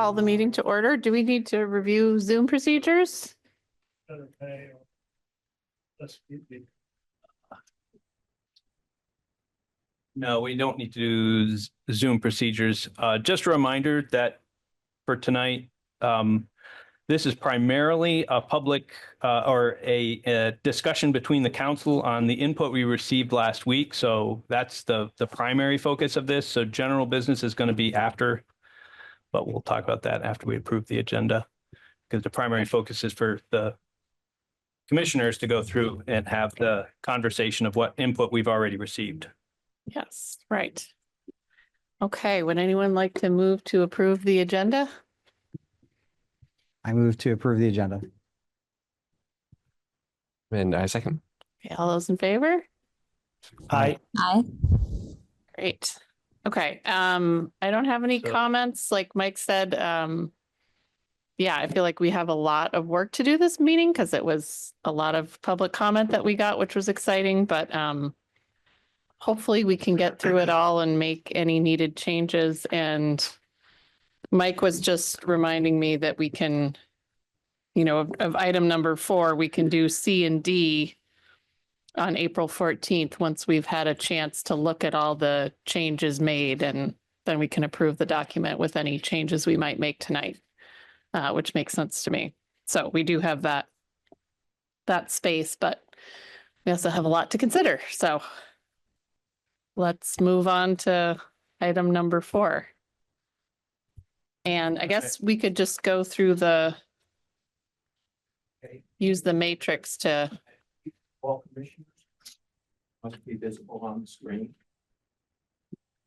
call the meeting to order. Do we need to review Zoom procedures? No, we don't need to do Zoom procedures. Just a reminder that for tonight, this is primarily a public or a discussion between the council on the input we received last week. So that's the primary focus of this. So general business is going to be after, but we'll talk about that after we approve the agenda, because the primary focus is for the commissioners to go through and have the conversation of what input we've already received. Yes, right. Okay, would anyone like to move to approve the agenda? I move to approve the agenda. And I second. Okay, all those in favor? Aye. Aye. Great. Okay, I don't have any So- comments. Like Mike said, yeah, I feel like we have a lot of work to do this meeting because it was a lot of public comment that we got, which was exciting, but hopefully we can get through it all and make any needed changes. And Mike was just reminding me that we can, you know, of item number 4, we can do C and D on April 14th, once we've had a chance to look at all the changes made, and then we can approve the document with any changes we might make tonight, which makes sense to me. So we do have that space, but we also have a lot to consider. So let's move on to item number 4. And I guess we could just go through use the matrix to, All commissioners must be visible on the screen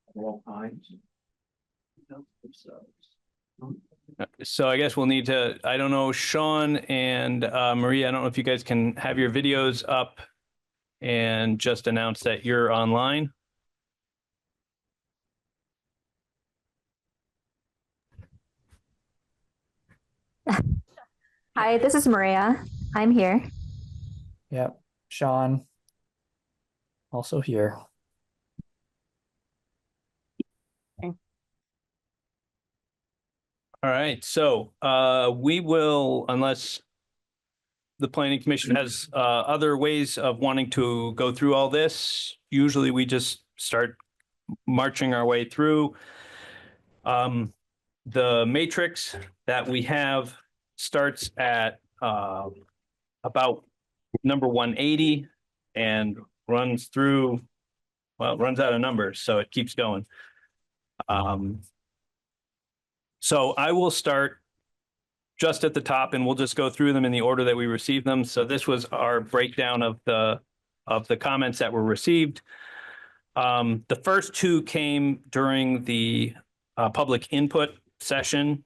at all times. So I guess we'll need to, I don't know, Sean and Maria, I don't know if you guys can have your videos up and just announce that you're online. Hi, this is Maria. I'm here. Yep. Sean. Also here. All right, so we will, unless the planning commission has other ways of wanting to go through all this, usually we just start marching our way through. The matrix that we have starts at about number 180 and runs through, well, it runs out of numbers, so it keeps going. So I will start just at the top, and we'll just go through them in the order that we received them. So this was our breakdown of the comments that were received. The first 2 came during the public input session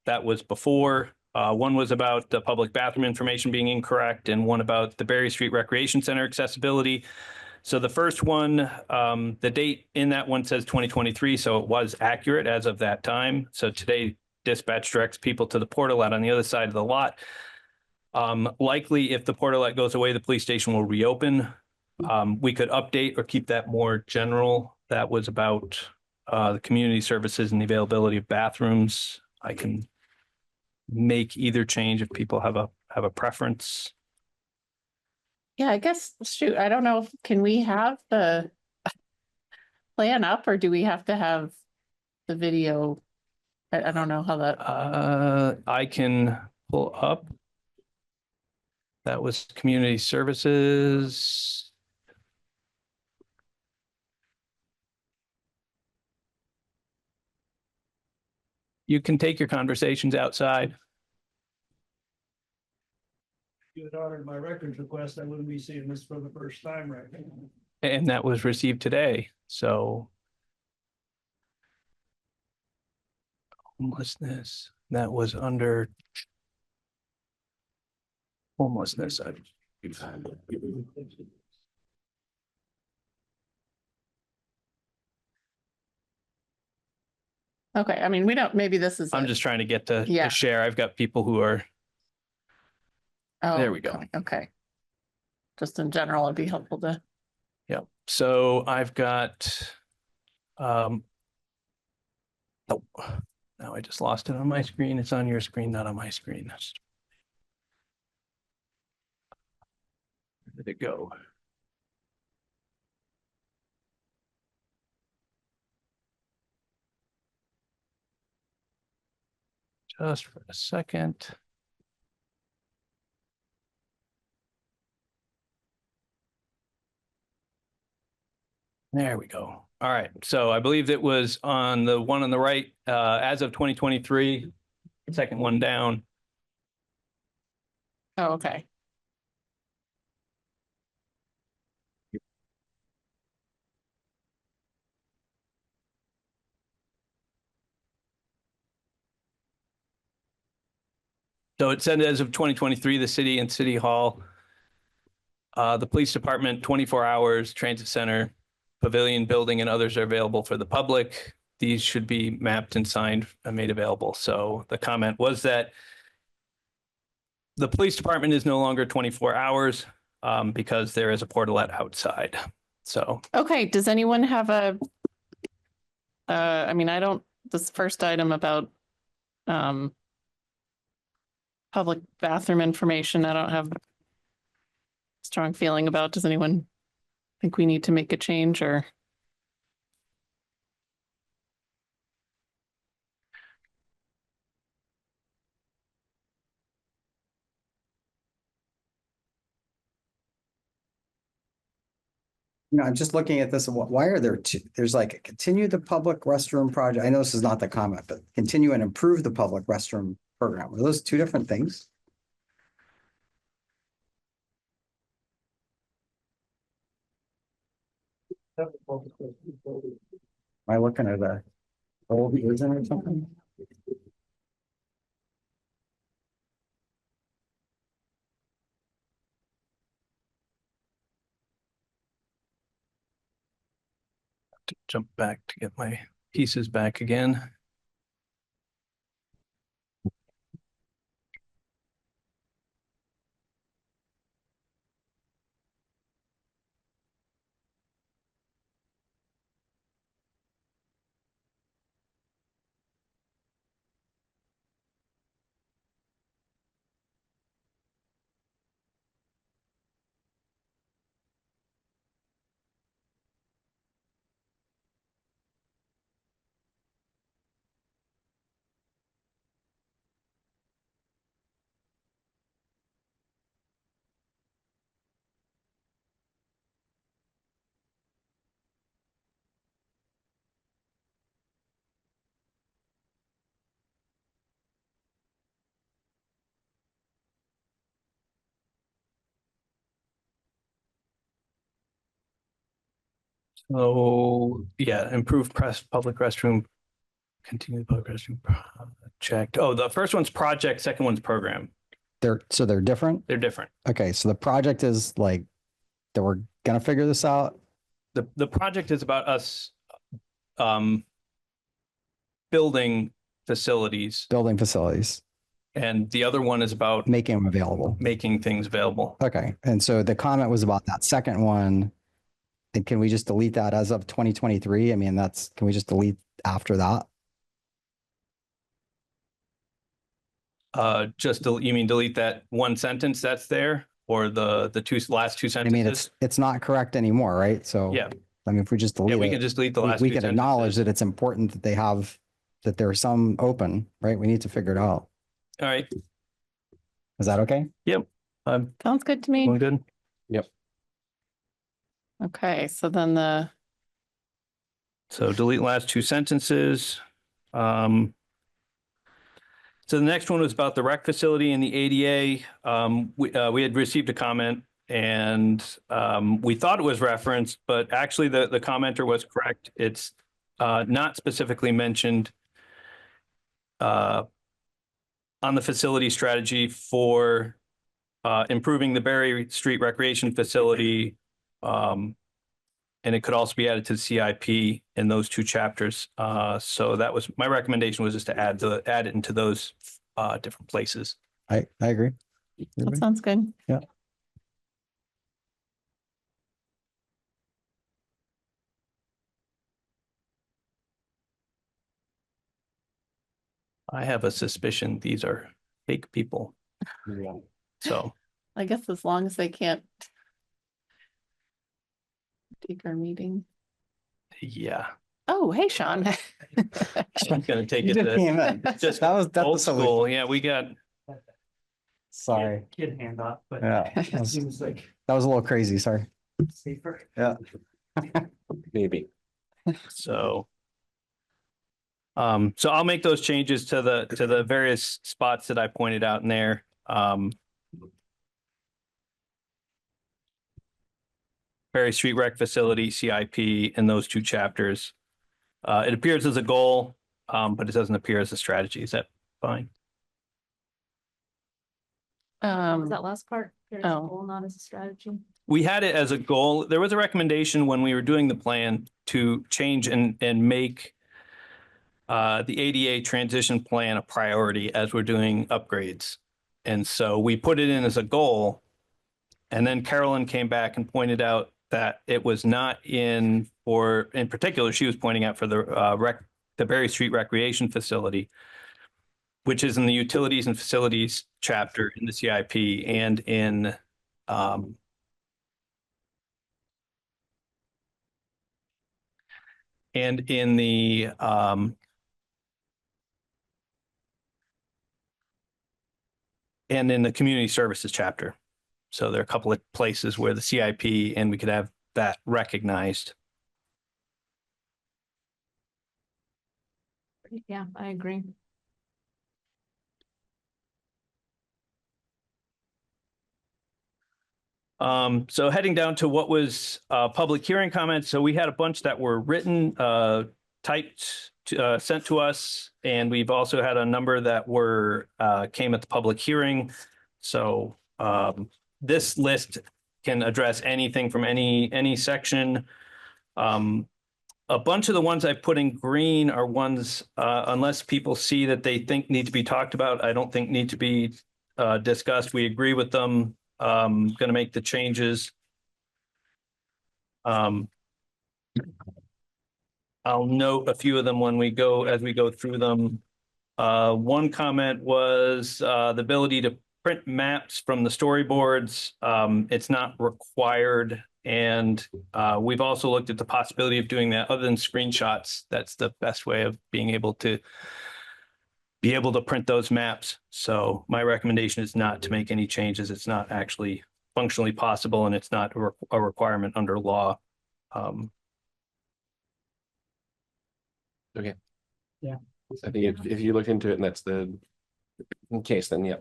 that was before. One was about the public bathroom information being incorrect, and one about the Berry Street Recreation Center accessibility. So the first one, the date in that one says 2023, so it was accurate as of that time. So today, dispatch directs people to the portalet on the other side of the lot. Likely, if the portalet goes away, the police station will reopen. We could update or keep that more general. That was about the community services and the availability of bathrooms. I can make either change if people have a preference. yeah, I guess, shoot, I don't know, can we have the plan up, or do we have to have the video? I don't know how that, I can pull up. That was community services. You can take your conversations outside. You had honored my records request, I wouldn't be seeing this for the first time right now. And that was received today, so. Homelessness, that was under. Homelessness. okay, I mean, we don't, maybe this is. I'm just trying to get to Yeah. share. I've got people who are, Oh, there we go. Okay. Just in general, it'd be helpful to. yeah, so I've got. Oh, Now I just lost it on my screen. It's on your screen, not on my screen. Where did it go? Just for a second. There we go. All right. So I believe it was on the one on the right, as of 2023, second one down. Oh, okay. So it said as of 2023, the city and city hall, the police department, 24 hours, transit center, pavilion building, and others are available for the public. These should be mapped and signed and made available. So the comment was that the police department is no longer 24 hours because there is a portalet outside. So Okay, does anyone have I mean, I don't, this first item about public bathroom information, I don't have a strong feeling about. Does anyone think we need to make a change or? I'm just looking at this. Why are there two? There's like continue the public restroom project. I know this is not the comment, but continue and improve the public restroom program. Are those two different things? Am I looking at a old version or something? to jump back to get my pieces back again. So yeah, improve public restroom, continue the public restroom project. Oh, the first one's project, second one's program. They're different. They're different. Okay, so the project is like that we're gonna figure this out. The project is about us building facilities, Building facilities, and the other one is about making them available. making things available. Okay, and so the comment was about that second one. And can we just delete that as of 2023? I mean, can we just delete after that? You mean delete that one sentence that's there, or the last two I sentences? mean, it's not correct anymore, right? So Yeah. I mean, if we just delete Yeah, we it, can just delete the last we two can acknowledge sentences. that it's important that that there are some open, right? We need to figure it out. All right. Is that okay? Sounds good to me. Going good. Okay, so then So delete last two sentences. So the next one was about the rec facility and the ADA. We had received a comment and we thought it was referenced, but actually the commenter was correct. It's not specifically mentioned on the facility strategy for improving the Berry Street Recreation Facility. And it could also be added to the CIP in those two chapters. So that was my recommendation, was just to add it into those different places. I agree. that sounds good. Yeah. I have a suspicion these are fake people. So, I guess as long as they can't take our meeting. yeah, Oh, hey, Sean. I'm gonna take You it just to came in. just That's old the solution. school. Yeah, we got, Sorry. Kid handoff, but Yeah, it seems like that was a little crazy. Sorry. safer. Yeah. Maybe. so. So I'll make those changes to the various spots that I pointed out in there. Ferry Street Rec Facility, CIP, in those two chapters. It appears as a goal, but it doesn't appear as a strategy. Is that fine? That last part, there's a Oh. goal, not as a strategy. We had it as a goal. There was a recommendation when we were doing the plan to change and make the ADA transition plan a priority as we're doing upgrades. And so we put it in as a goal. And then Carolyn came back and pointed out that it was not in, or in particular, she was pointing out for the Berry Street Recreation Facility, which is in the utilities and facilities chapter in the CIP and in the and in the community services chapter. So there are a couple of places where the CIP and we could have that recognized. Yeah, I agree. So heading down to what was public hearing comments. So we had a bunch that were written, typed, sent to us, and we've also had a number that were came at the public hearing. So this list can address anything from any section. A bunch of the ones I put in green are ones, unless people see that they think need to be talked about, I don't think need to be discussed. We agree with them. Going to make the changes. I'll note a few of them as we go through them. One comment was the ability to print maps from the storyboards. It's not required. And we've also looked at the possibility of doing that other than screenshots. That's the best way of being able to print those maps. So my recommendation is not to make any changes. It's not actually functionally possible and it's not a requirement under law. Okay. Yeah. I think if you looked into it and that's the case, then yeah.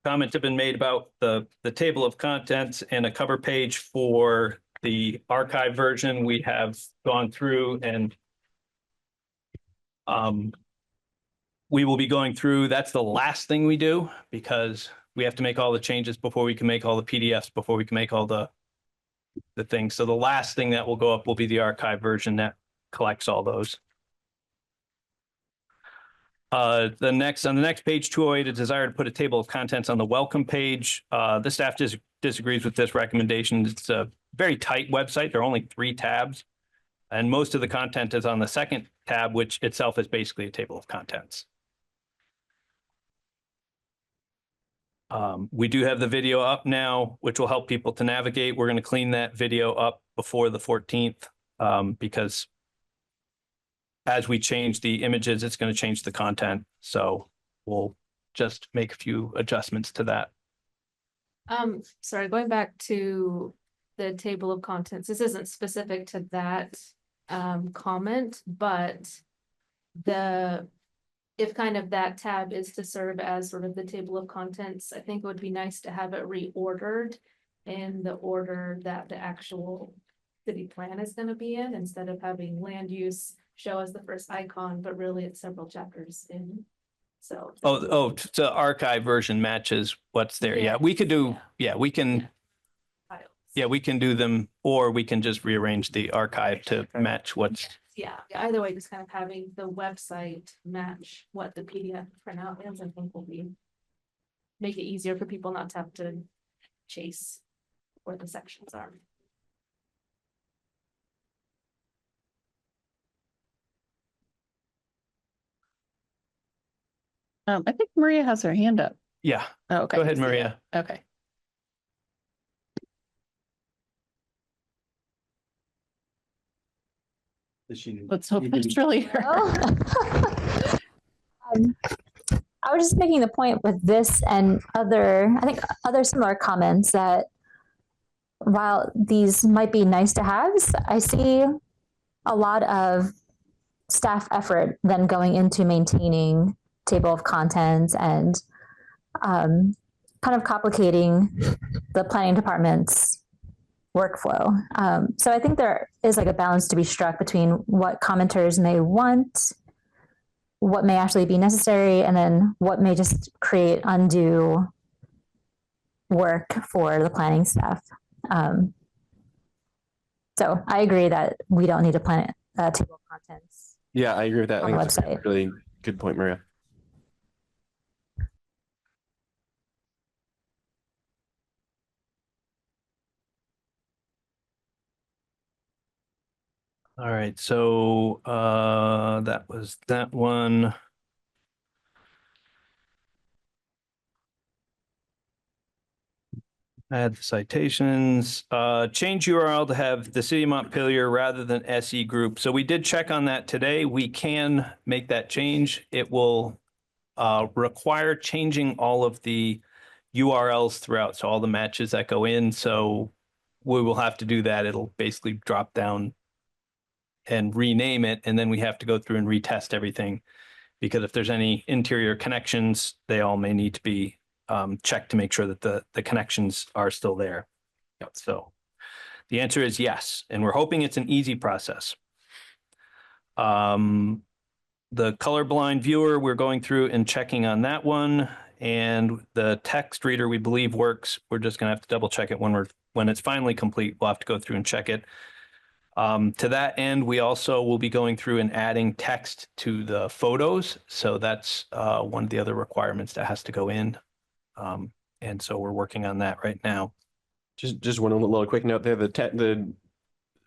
Comments have been made about the table of contents and a cover page for the archive version. We have gone through and we will be going through. That's the last thing we do because we have to make all the changes before we can make all the PDFs, before we can make all the things. So the last thing that will go up will be the archive version that collects all those. On the next page 208, a desire to put a table of contents on the welcome page. The staff disagrees with this recommendation. It's a very tight website. There are only 3 tabs, and most of the content is on the second tab, which itself is basically a table of contents. We do have the video up now, which will help people to navigate. We're going to clean that video up before the 14th because as we change the images, it's going to change the content. So we'll just make a few adjustments to that. Sorry, going back to the table of contents, this isn't specific to that comment, but if kind of that tab is to serve as sort of the table of contents, I think it would be nice to have it reordered in the order that the actual city plan is going to be in, instead of having land use show as the first icon, but really it's several chapters in. So. So the archive version matches what's there. Yeah, we could do, we can, we can do them, or we can just rearrange the archive to match what's. Yeah, either way, just kind of having the website match what the PDF printout is, I think will make it easier for people not to have to chase where the sections are. I think Maria has her hand up. Yeah, Oh, okay. go ahead, I see it. Maria. Okay. Let's hope that's really her. Um, I was just making the point with this and I think other similar comments that while these might be nice to haves, I see a lot of staff effort then going into maintaining table of contents and kind of complicating the planning department's workflow. So I think there is like a balance to be struck between what commenters may want, what may actually be necessary, and then what may just create undue work for the planning staff. So I agree that we don't need a table of contents. Yeah, I agree with that. I On think the that's a website. really good point, Maria. All right, so that was that one. Add the citations, change URL to have the city of Montpelier rather than SE group. So we did check on that today. We can make that change. It will require changing all of the URLs throughout. So all the matches that go in. So we will have to do that. It'll basically drop down and rename it. And then we have to go through and retest everything, because if there's any interior connections, they all may need to be checked to make sure that the connections are still there. So the answer is yes, and we're hoping it's an easy process. The colorblind viewer, we're going through and checking on that one, and the text reader we believe works. We're just going to have to double check it when it's finally complete. We'll have to go through and check it. To that end, we also will be going through and adding text to the photos. So that's one of the other requirements that has to go in. And so we're working on that right now. Just one little quick note there. The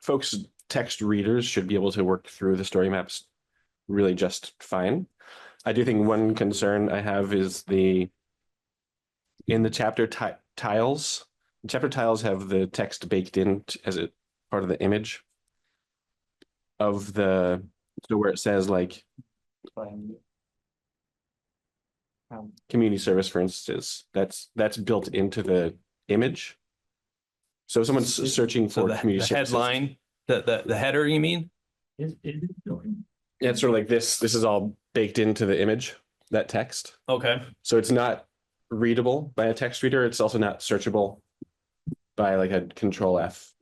folks text readers should be able to work through the story maps really just fine. I do think one concern I have is in the chapter tiles. The chapter tiles have the text baked in as a part of the image of so where it says like community service, for instance, that's built into the image. So if someone's searching So for the community services, headline, the header, you mean? Is it doing? yeah, it's sort of like this is all baked into the image, that text. Okay. So it's not readable by a text reader. It's also not searchable by like a control F.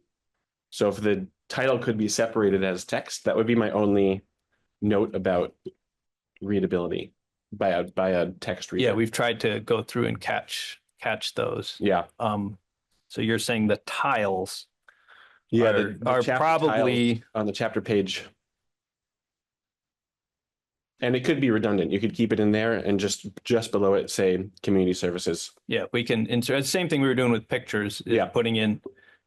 So if the title could be separated as text, that would be my only note about readability by a text reader. Yeah, we've tried to go through and catch those. Yeah. So you're saying the tiles Yeah, are chapter probably tiles on the chapter page. And it could be redundant. You could keep it in there and just below it say community services. Yeah, we can insert the same thing we were doing with pictures. Yeah. Putting in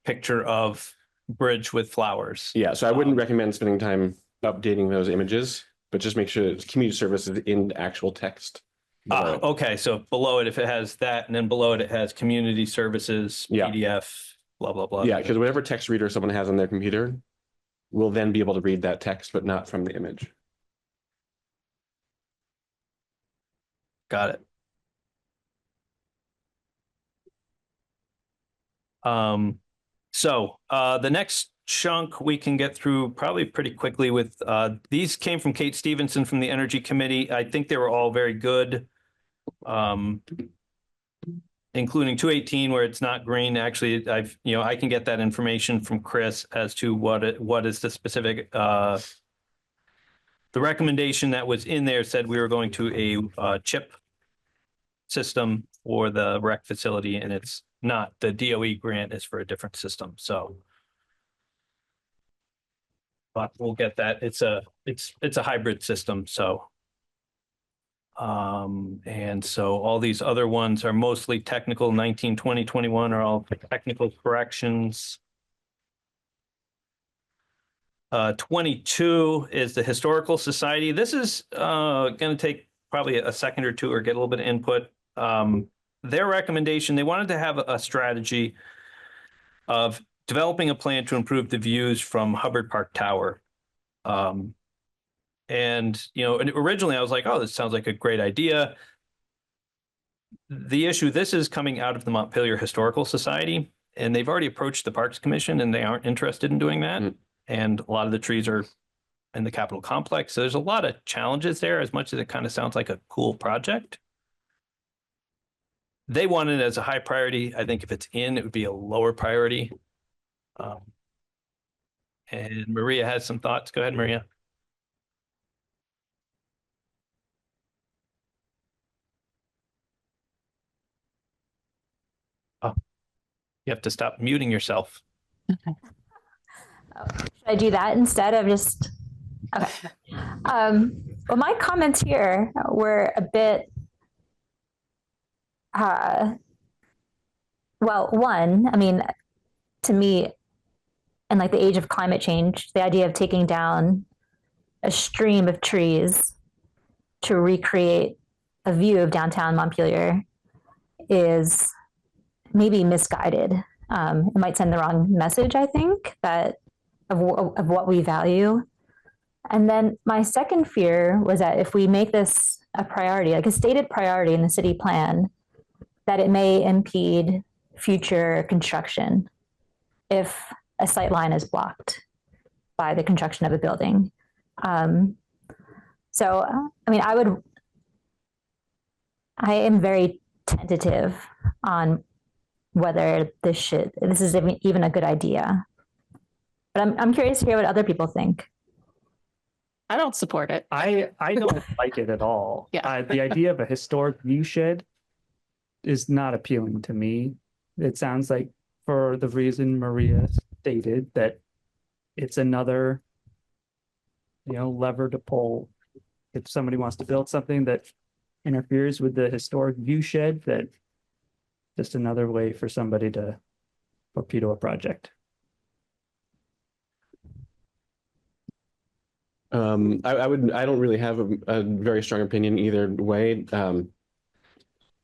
picture of bridge with flowers. Yeah, so I wouldn't recommend spending time updating those images, but just make sure it's community services in actual text. Okay, so below it, if it has that, and then below it, it has community services, Yeah. PDF, blah, blah, blah. Yeah, because whatever text reader someone has on their computer will then be able to read that text, but not from the image. Got it. So the next chunk we can get through probably pretty quickly with these came from Kate Stevenson from the Energy Committee. I think they were all very good. Including 218 where it's not green. Actually, I can get that information from Chris as to what is the specific the recommendation that was in there said we were going to a chip system for the rec facility, and it's not. The DOE grant is for a different system. So but we'll get that. It's a hybrid system. So and so all these other ones are mostly technical. 19, 20, 21 are all technical corrections. 22 is the Historical Society. This is going to take probably a second or two or get a little bit of input. Their recommendation, they wanted to have a strategy of developing a plan to improve the views from Hubbard Park Tower. And originally I was like, oh, this sounds like a great idea. The issue, this is coming out of the Montpelier Historical Society, and they've already approached the Parks Commission, and they aren't interested in doing that. Mm. And a lot of the trees are in the Capitol complex. So there's a lot of challenges there, as much as it kind of sounds like a cool project. They want it as a high priority. I think if it's in, it would be a lower priority. And Maria has some thoughts. Go ahead, Maria. Oh, you have to stop muting yourself. Should I do that instead of just, okay. Well, my comments here were a bit, well, one, I mean, to me, in like the age of climate change, the idea of taking down a stream of trees to recreate a view of downtown Montpelier is maybe misguided. It might send the wrong message, I think, that of what we value. And then my second fear was that if we make this a priority, like a stated priority in the city plan, that it may impede future construction if a sight line is blocked by the construction of a building. So, I mean, I am very tentative on whether this is even a good idea. But I'm curious to hear what other people think. I don't support it. I don't like it at all. Yeah. The idea of a historic view shed is not appealing to me. It sounds like, for the reason Maria stated, that it's another, lever to pull. If somebody wants to build something that interferes with the historic view shed, that just another way for somebody to torpedo a project. I don't really have a very strong opinion either way.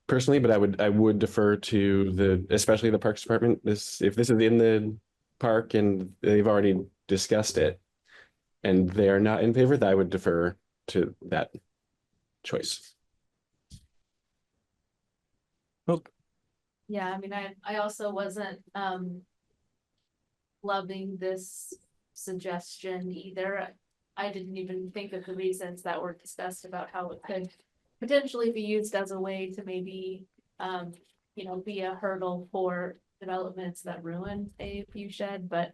Personally, but I would defer to especially the Parks Department. If this is in the park and they've already discussed it and they're not in favor, that I would defer to that choice. Yeah, I mean, I also wasn't loving this suggestion either. I didn't even think of the reasons that were discussed about how it could potentially be used as a way to maybe be a hurdle for developments that ruin a view shed. But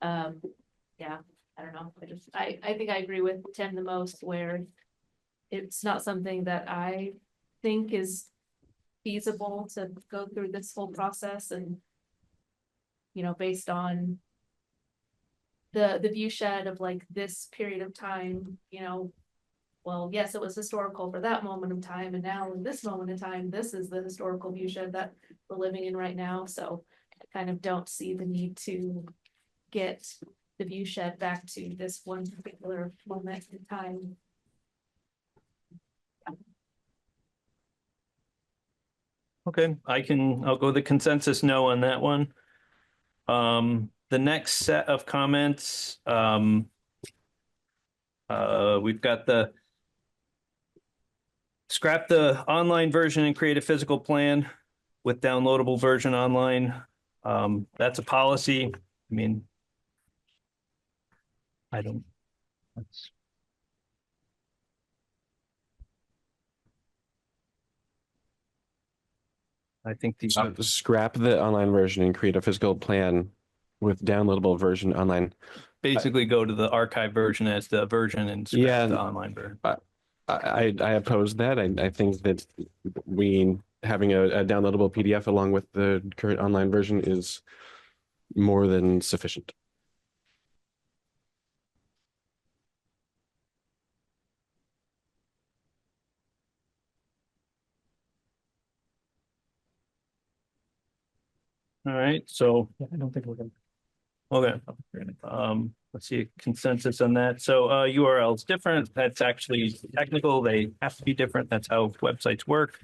yeah, I don't know. I think I agree with Tim the most, where it's not something that I think is feasible to go through this whole process, and based on the view shed of like this period of time, well, yes, it was historical for that moment of time, and now in this moment in time, this is the historical view shed that we're living in right now. So I kind of don't see the need to get the view shed back to this one particular moment in time. Okay, I'll go the consensus no on that one. The next set of comments, we've got scrap the online version and create a physical plan with downloadable version online. That's a policy. I mean, I think Scrap the online version and create a physical plan with downloadable version online. Basically go to the archive version as the version and scrap the online version. I oppose that. I think that having a downloadable PDF along with the current online version is more than sufficient. All right, so I don't think we're gonna. Okay. Let's see, consensus on that. So URL is different. That's actually technical. They have to be different. That's how websites work.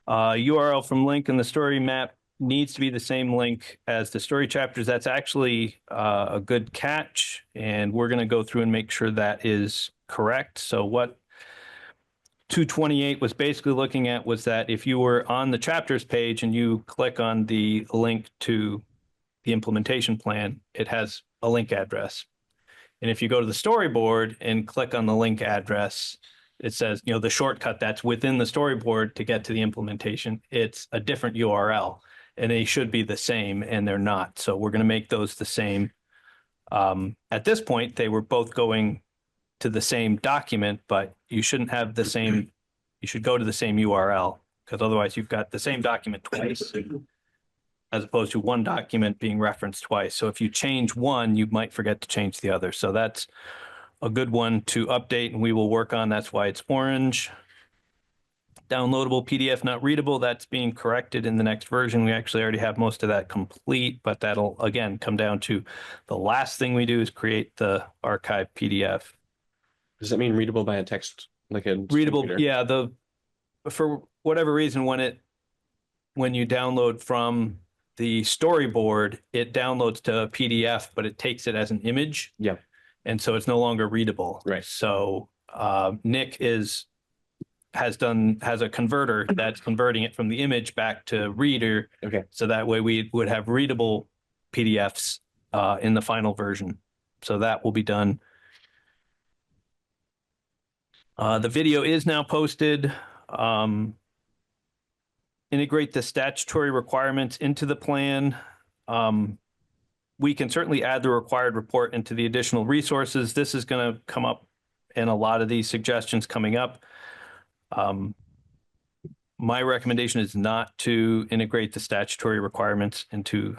URL from link in the story map needs to be the same link as the story chapters. That's actually a good catch, and we're going to go through and make sure that is correct. So what 228 was basically looking at was that if you were on the chapters page and you click on the link to the implementation plan, it has a link address. And if you go to the storyboard and click on the link address, it says, the shortcut that's within the storyboard to get to the implementation, it's a different URL and they should be the same and they're not. So we're going to make those the same. At this point, they were both going to the same document, but you shouldn't have the same, you should go to the same URL because otherwise you've got the same document twice as opposed to one document being referenced twice. So if you change one, you might forget to change the other. So that's a good one to update and we will work on. That's why it's orange. Downloadable PDF not readable, that's being corrected in the next version. We actually already have most of that complete, but that'll again come down to the last thing we do is create the archive PDF. Does that mean readable by a text, like a Readable, computer? yeah, for whatever reason, when you download from the storyboard, it downloads to a PDF, but it takes it as an image. Yeah. And so it's no longer readable. Right. So Nick has a converter that's converting it from the image back to reader. Okay. So that way we would have readable PDFs in the final version. So that will be done. The video is now posted. Integrate the statutory requirements into the plan. We can certainly add the required report into the additional resources. This is going to come up in a lot of these suggestions coming up. My recommendation is not to integrate the statutory requirements into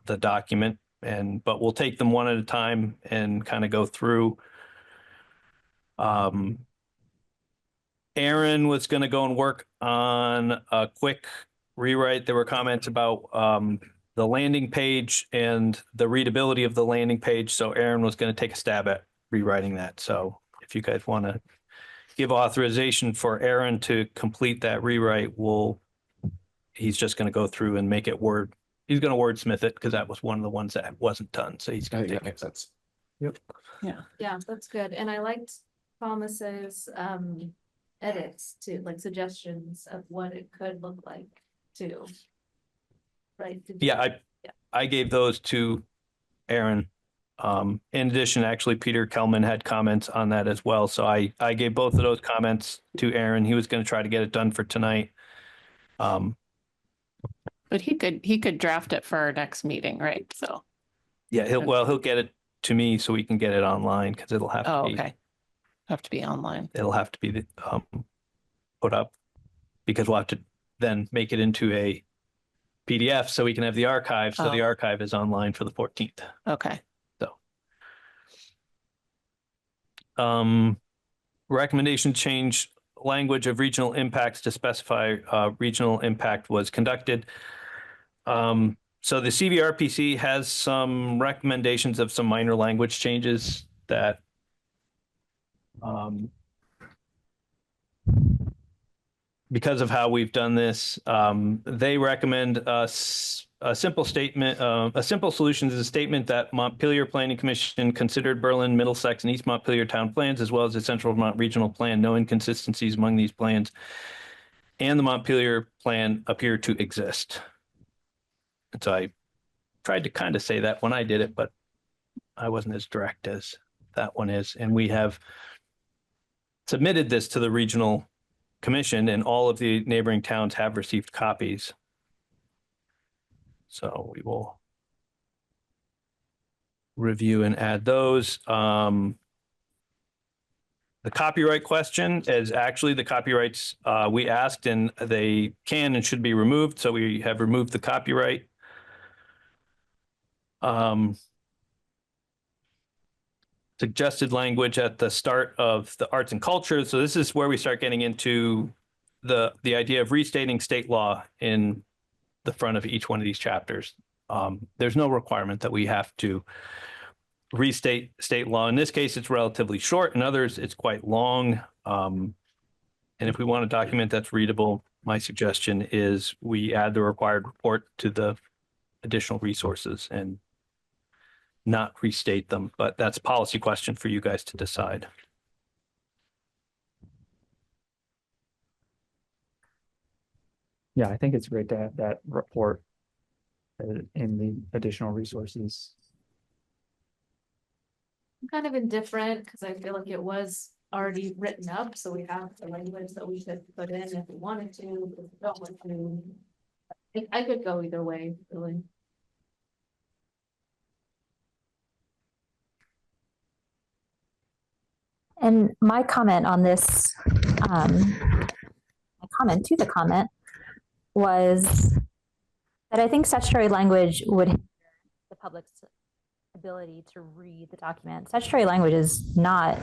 the document, but we'll take them one at a time and kind of go through. Aaron was going to go and work on a quick rewrite. There were comments about the landing page and the readability of the landing page. So Aaron was going to take a stab at rewriting that. So if you guys want to give authorization for Aaron to complete that rewrite, he's just going to go through and make it Word. He's going to wordsmith it because that was one of the ones that wasn't done. So he's I going think to that makes sense. Yeah, that's good. And I liked Thomas's edits to like suggestions of what it could look like too. Right. to do. Yeah, I gave those to Aaron. In addition, actually, Peter Kelman had comments on that as well. So I gave both of those comments to Aaron. He was going to try to get it done for tonight. But he could draft it for our next meeting, right? So, Yeah, he'll get it to me so we can get it online because it'll have to oh, be okay. Have to be online. it'll have to be put up because we'll have to then make it into a PDF so we can have the archive. So the Oh. archive is online for the 14th. Okay. Recommendation change language of regional impacts to specify regional impact was conducted. So the CVRPC has some recommendations of some minor language changes that because of how we've done this, they recommend a simple statement. A simple solution is a statement that Montpelier Planning Commission considered Berlin, Middlesex, and East Montpelier town plans, as well as the Central Vermont Regional Plan. No inconsistencies among these plans and the Montpelier plan appear to exist. And so I tried to kind of say that when I did it, but I wasn't as direct as that one is. And we have submitted this to the regional commission, and all of the neighboring towns have received copies. So we will review and add those. The copyright question is actually the copyrights we asked, and they can and should be removed. So we have removed the copyright. Suggested language at the start of the arts and culture. So this is where we start getting into the idea of restating state law in the front of each one of these chapters. there's no requirement that we have to restate state law. In this case, it's relatively short. In others, it's quite long. And if we want a document that's readable, my suggestion is we add the required report to the additional resources and not restate them. But that's a policy question for you guys to decide. Yeah, I think it's great to have that report in the additional resources. I'm kind of indifferent because I feel like it was already written up, so we have the language that we should put in if we wanted to, if we don't want to. I could go either way, really. And my comment on this, my comment to the comment was that I think statutory language would hinder the public's ability to read the document. Statutory language is not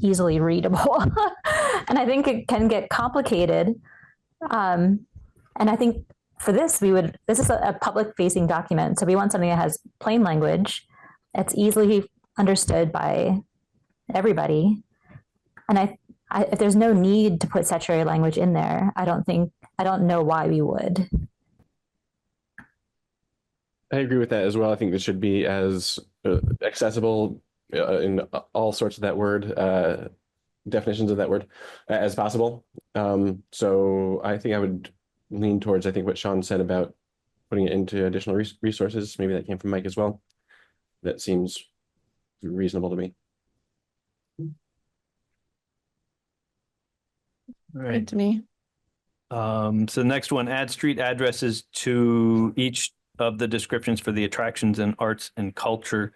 easily readable. And I think it can get complicated. And I think for this, this is a public facing document. So we want something that has plain language, that's easily understood by everybody. And if there's no need to put statutory language in there, I don't know why we would. I agree with that as well. I think this should be as accessible in all sorts of that word, definitions of that word as possible. So I think I would lean towards, I think what Sean said about putting it into additional resources. Maybe that came from Mike as well. That seems reasonable to me. All Good right. to me. So the next one, add street addresses to each of the descriptions for the attractions and arts and culture.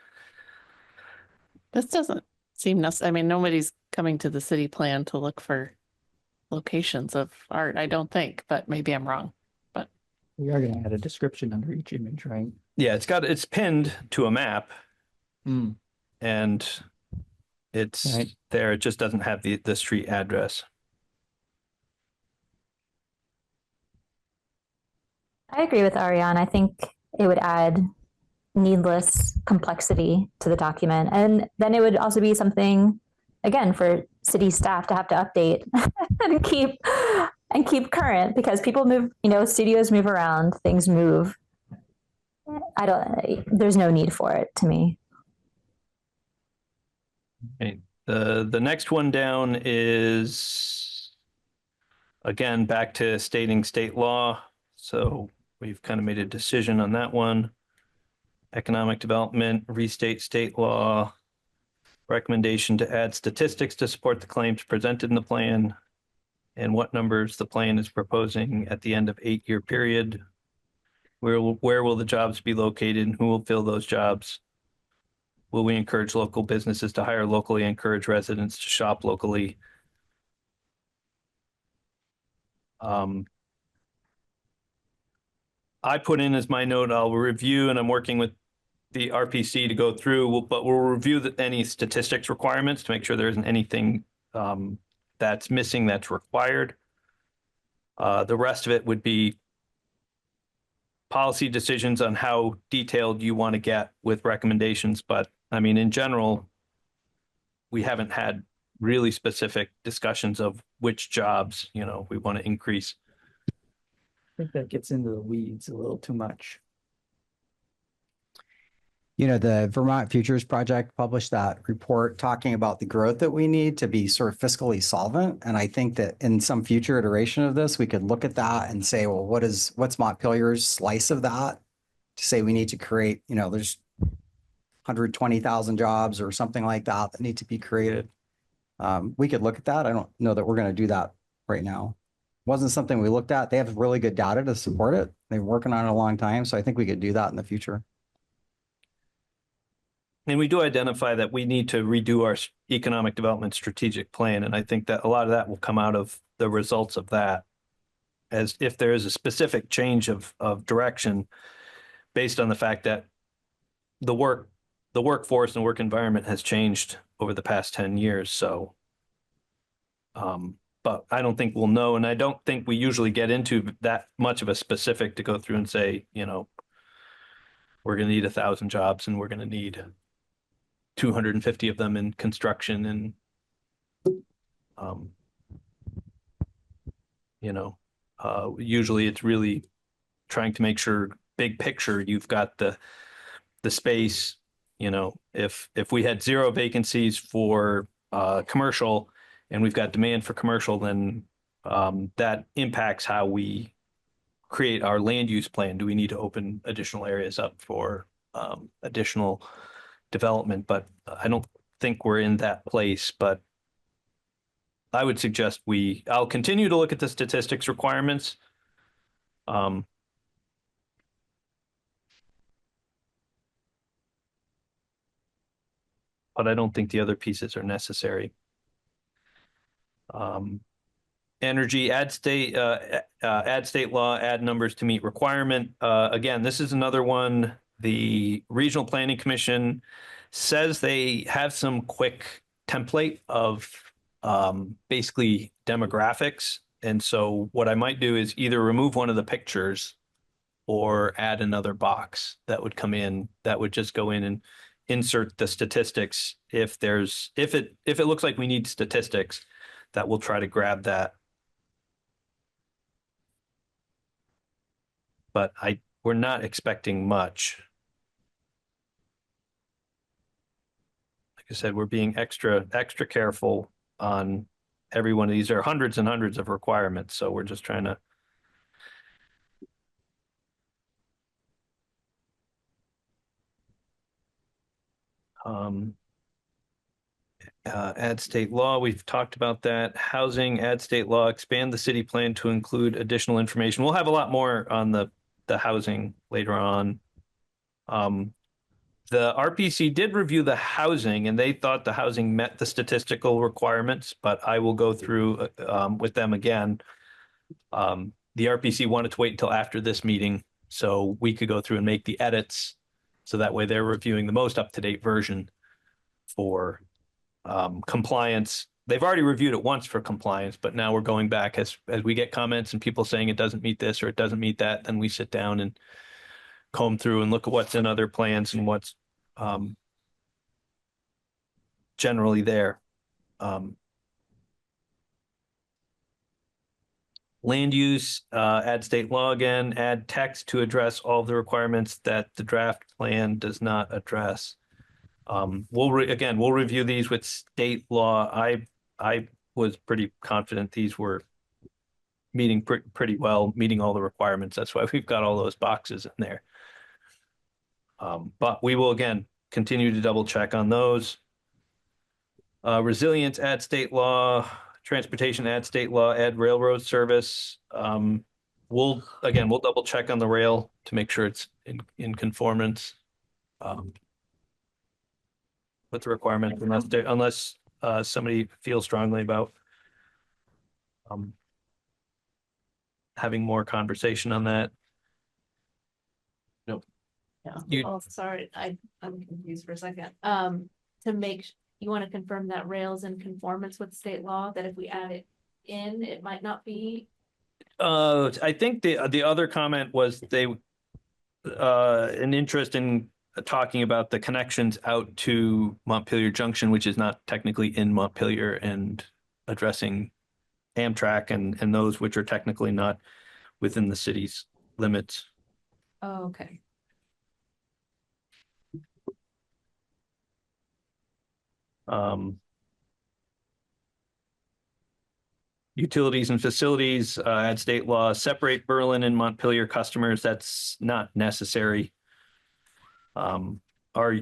This doesn't seem necessary. I mean, nobody's coming to the city plan to look for locations of art, I don't think, but maybe I'm wrong. But We are going to add a description under each image, right? Yeah, it's pinned to a map and it's Right. there. It just doesn't have the street address. I agree with Ariane. I think it would add needless complexity to the document. And then it would also be something, again, for city staff to have to update and keep current, because people move, studios move around, things move. There's no need for it to me. Okay. The next one down is, again, back to stating state law. So we've kind of made a decision on that one. Economic development, restate state law, recommendation to add statistics to support the claims presented in the plan, and what numbers the plan is proposing at the end of 8-year period. Where will the jobs be located and who will fill those jobs? Will we encourage local businesses to hire locally, encourage residents to shop locally? I put in as my note, I'll review, and I'm working with the RPC to go through, but we'll review any statistics requirements to make sure there isn't anything that's missing that's required. The rest of it would be policy decisions on how detailed you want to get with recommendations. But I mean, in general, we haven't had really specific discussions of which jobs, we want to increase. I think that gets into the weeds a little too much. The Vermont Futures Project published that report talking about the growth that we need to be sort of fiscally solvent. And I think that in some future iteration of this, we could look at that and say, well, what's Montpelier's slice of that? To say we need to create, there's 120,000 jobs or something like that need to be created. We could look at that. I don't know that we're going to do that right now. Wasn't something we looked at. They have really good data to support it. They've been working on it a long time. So I think we could do that in the future. And we do identify that we need to redo our economic development strategic plan. And I think that a lot of that will come out of the results of that, as if there is a specific change of direction based on the fact that the workforce and work environment has changed over the past 10 years. So, but I don't think we'll know. And I don't think we usually get into that much of a specific to go through and say, we're going to need 1,000 jobs and we're going to need 250 of them in construction and, usually it's really trying to make sure big picture, you've got the space, if we had 0 vacancies for commercial and we've got demand for commercial, then that impacts how we create our land use plan. Do we need to open additional areas up for additional development? But I don't think we're in that place, but I would suggest I'll continue to look at the statistics requirements. But I don't think the other pieces are necessary. Energy, add state law, add numbers to meet requirement. Again, this is another one. The Regional Planning Commission says they have some quick template of basically demographics. And so what I might do is either remove one of the pictures or add another box that would come in, that would just go in and insert the statistics. If it looks like we need statistics, that we'll try to grab that. But we're not expecting much. Like I said, we're being extra careful on every one of these. There are hundreds and hundreds of requirements, so we're just trying to add state law. We've talked about that. Housing, add state law, expand the city plan to include additional information. We'll have a lot more on the housing later on. The RPC did review the housing and they thought the housing met the statistical requirements, but I will go through with them again. The RPC wanted to wait until after this meeting so we could go through and make the edits. So that way they're reviewing the most up-to-date version for compliance. They've already reviewed it once for compliance, but now we're going back as we get comments and people saying it doesn't meet this or it doesn't meet that, then we sit down and comb through and look at what's in other plans and what's generally there. Land use, add state law again, add text to address all of the requirements that the draft plan does not address. We'll review these with state law. I was pretty confident these were meeting pretty well, meeting all the requirements. That's why we've got all those boxes in there. But we will again continue to double check on those. Resilience, add state law. Transportation, add state law. Add railroad service. We'll double check on the rail to make sure it's in conformance with the requirement, unless somebody feels strongly about having more conversation on that. Yeah. Oh, sorry, I'm confused for a second. You want to confirm that rails in conformance with state law, that if we add it in, it might not be. I think the other comment was an interest in talking about the connections out to Montpelier Junction, which is not technically in Montpelier, and addressing Amtrak and those which are technically not within the city's limits. Oh, okay. Utilities and facilities, add state law, separate Berlin and Montpelier customers. That's not necessary. Our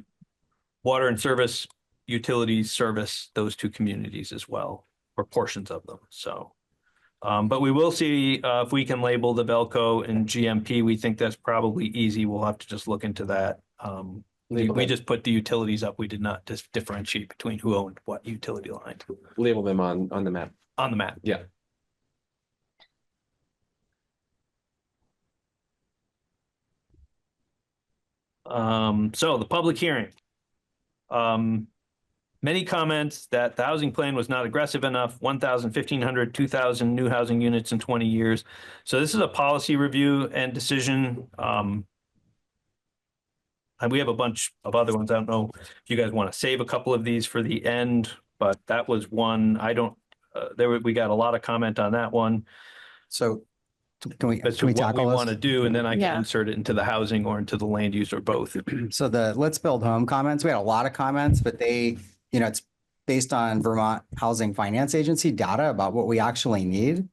water and service utilities service those two communities as well, or portions of them. So, but we will see if we can label the Belco and GMP. We think that's probably easy. We'll have to just look into that. We just put the utilities up. We did not just differentiate between who owned what utility line. Label them on the map. On the map. Yeah. So the public hearing. Many comments that the housing plan was not aggressive enough, 1,000, 1,500, 2,000 new housing units in 20 years. So this is a policy review and decision. we have a bunch of other ones. I don't know if you guys want to save a couple of these for the end, but that was one. We got a lot of comment on that one So can we, as to can we what we tackle want to this? do, and then I Yeah. can insert it into the housing or into the land use or both. So the Let's Build Home comments, we had a lot of comments, but it's based on Vermont Housing Finance Agency data about what we actually need.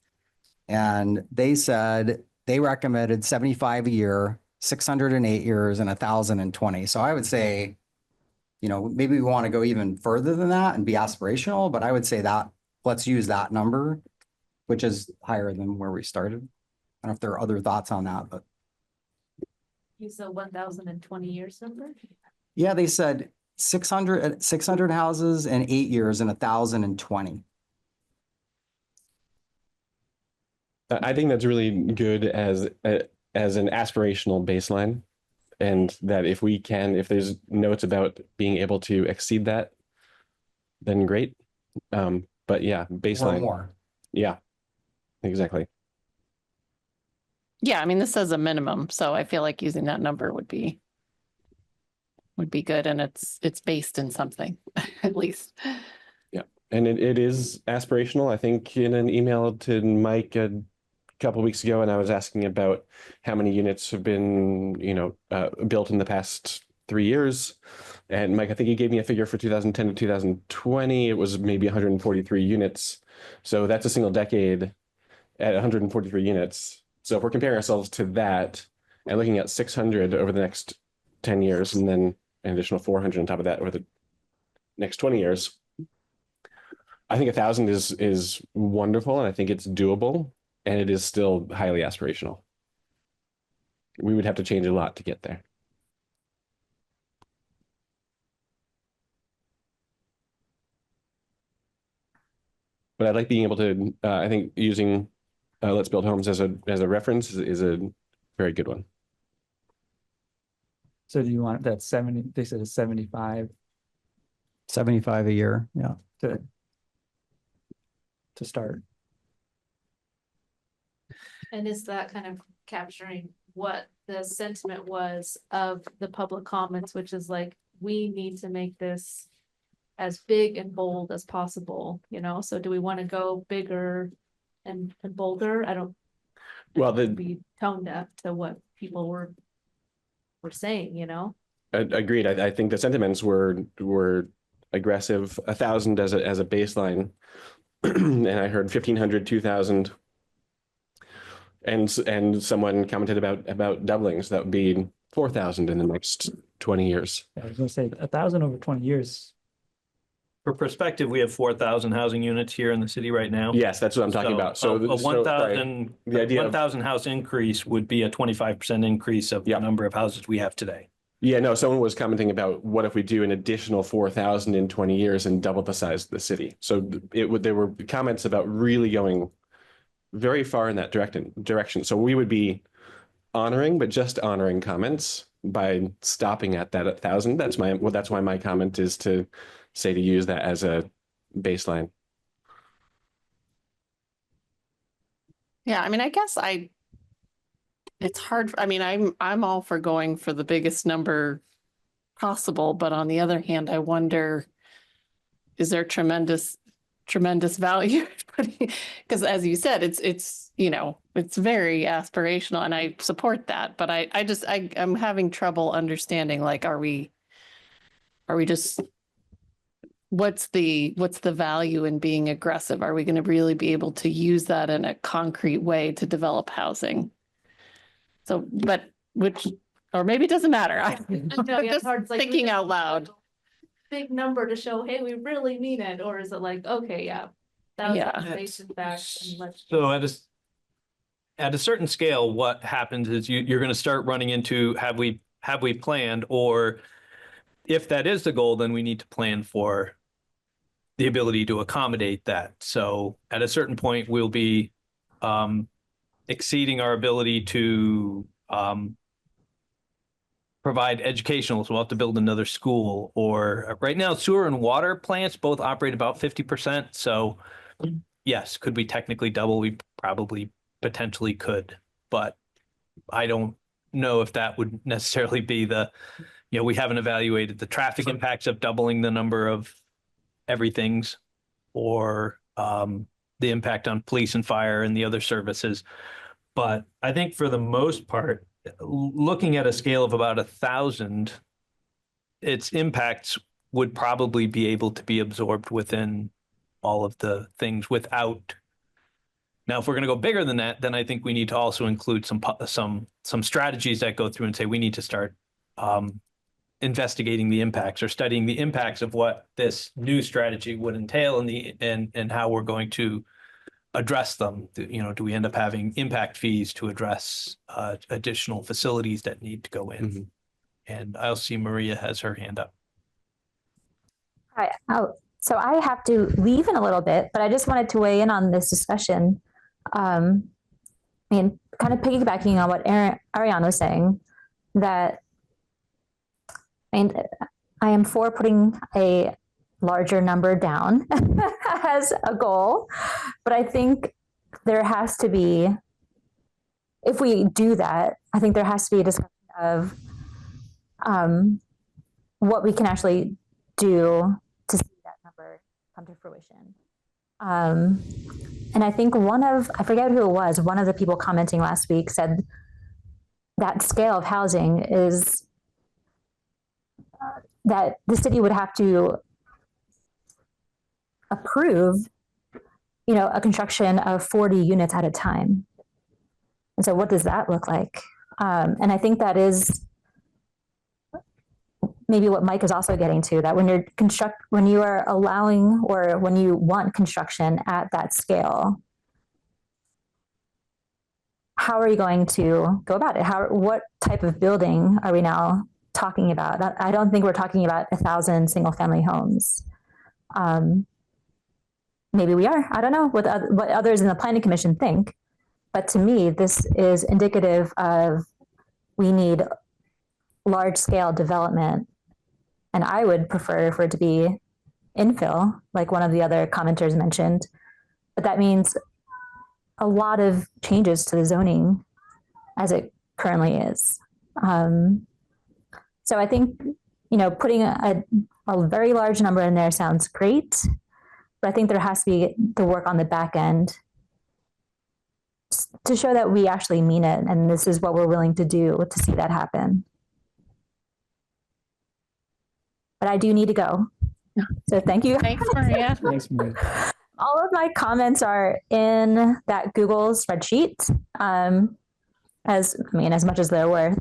And they said they recommended 75 a year, 600 in 8 years, and 1,000 in 20. So I would say, maybe we want to go even further than that and be aspirational, but I would say that let's use that number, which is higher than where we started. I don't know if there are other thoughts on that, but Use the 1,020 years number. yeah, they said 600 houses in 8 years and 1,000 in 20. I think that's really good as an aspirational baseline, and that if there's notes about being able to exceed that, then great. But yeah, Or baseline. more. Yeah, exactly. Yeah, I mean, this says a minimum, so I feel like using that number would be good, and it's based in something, at least. And it is aspirational. I think in an email to Mike a couple of weeks ago, and I was asking about how many units have been, built in the past 3 years. And Mike, I think he gave me a figure for 2010 to 2020. It was maybe 143 units. So that's a single decade at 143 units. So if we're comparing ourselves to that and looking at 600 over the next 10 years, and then an additional 400 on top of that over the next 20 years, I think 1,000 is wonderful, and I think it's doable, and it is still highly aspirational. We would have to change a lot to get there. But I like being able to, I think using Let's Build Homes as a reference is a very good one. So do you want that 70, they said it's 75 75 a year. Yeah. to start? And is that kind of capturing what the sentiment was of the public comments, which is like, we need to make this as big and bold as possible, So do we want to go bigger and bolder? I don't. Well, be tone deaf to what people were saying, Agreed. I think the sentiments were aggressive. 1,000 as a baseline, and I heard 1,500, 2,000, and someone commented about doubling. So that would be 4,000 in the next 20 years. I was gonna say 1,000 over 20 years. For perspective, we have 4,000 housing units here in the city right now. Yes, that's what I'm talking about. So a sorry. The idea of- 1,000 house increase would be a 25% increase of the Yep. number of houses we have today. Yeah, no, someone was commenting about what if we do an additional 4,000 in 20 years and double the size of the city. So there were comments about really going very far in that direction. So we would be honoring, but just honoring comments by stopping at that 1,000. That's why my comment is to say to use that as a baseline. Yeah, I mean, I guess it's hard. I mean, I'm all for going for the biggest number possible, but on the other hand, I wonder, is there tremendous value? Because as you said, it's it's very aspirational, and I support that. But I'm having trouble understanding, like, are we just, what's the value in being aggressive? Are we going to really be able to use that in a concrete way to develop housing? So, or maybe it doesn't matter. I'm just thinking out loud. Big number to show, hey, we really mean it, or is it like, okay, yeah. That was Yeah. conversation back and let's. So at a certain scale, what happens is you're going to start running into, have we planned, or if that is the goal, then we need to plan for the ability to accommodate that. So at a certain point, we'll be exceeding our ability to provide educational. So we'll have to build another school, or right now sewer and water plants both operate about 50%. So yes, could we technically double? We probably potentially could, but I don't know if that would necessarily be the we haven't evaluated the traffic impacts of doubling the number of everythings or the impact on police and fire and the other services. But I think for the most part, looking at a scale of about 1,000, its impacts would probably be able to be absorbed within all of the things without. Now, if we're going to go bigger than that, then I think we need to also include some strategies that go through and say we need to start investigating the impacts or studying the impacts of what this new strategy would entail and how we're going to address them. Do we end up having impact fees to address additional facilities that need to go in? Mhm. And I'll see Maria has her hand up. Hi. Oh, so I have to leave in a little bit, but I just wanted to weigh in on this discussion. And kind of piggybacking on what Ariane was saying, that I am for putting a larger number down as a goal, but I think there has to be, if we do that, I think there has to be a discussion of what we can actually do to see that number come to fruition. And I think I forget who it was, one of the people commenting last week said that scale of housing is that the city would have to approve, a construction of 40 units at a time. And so what does that look like? And I think that is maybe what Mike is also getting to, that when you are allowing or when you want construction at that scale, how are you going to go about it? What type of building are we now talking about? I don't think we're talking about 1,000 single family homes. Maybe we are. I don't know what others in the planning commission think, but to me, this is indicative of we need large scale development. And I would prefer for it to be infill, like one of the other commenters mentioned, but that means a lot of changes to the zoning as it currently is. So I think, putting a very large number in there sounds great, but I think there has to be the work on the back end to show that we actually mean it, and this is what we're willing to do to see that happen. But I do need to go. So thank you. Thanks, Maria. Thanks, Maria. All of my comments are in that Google spreadsheet, as much as they're worth,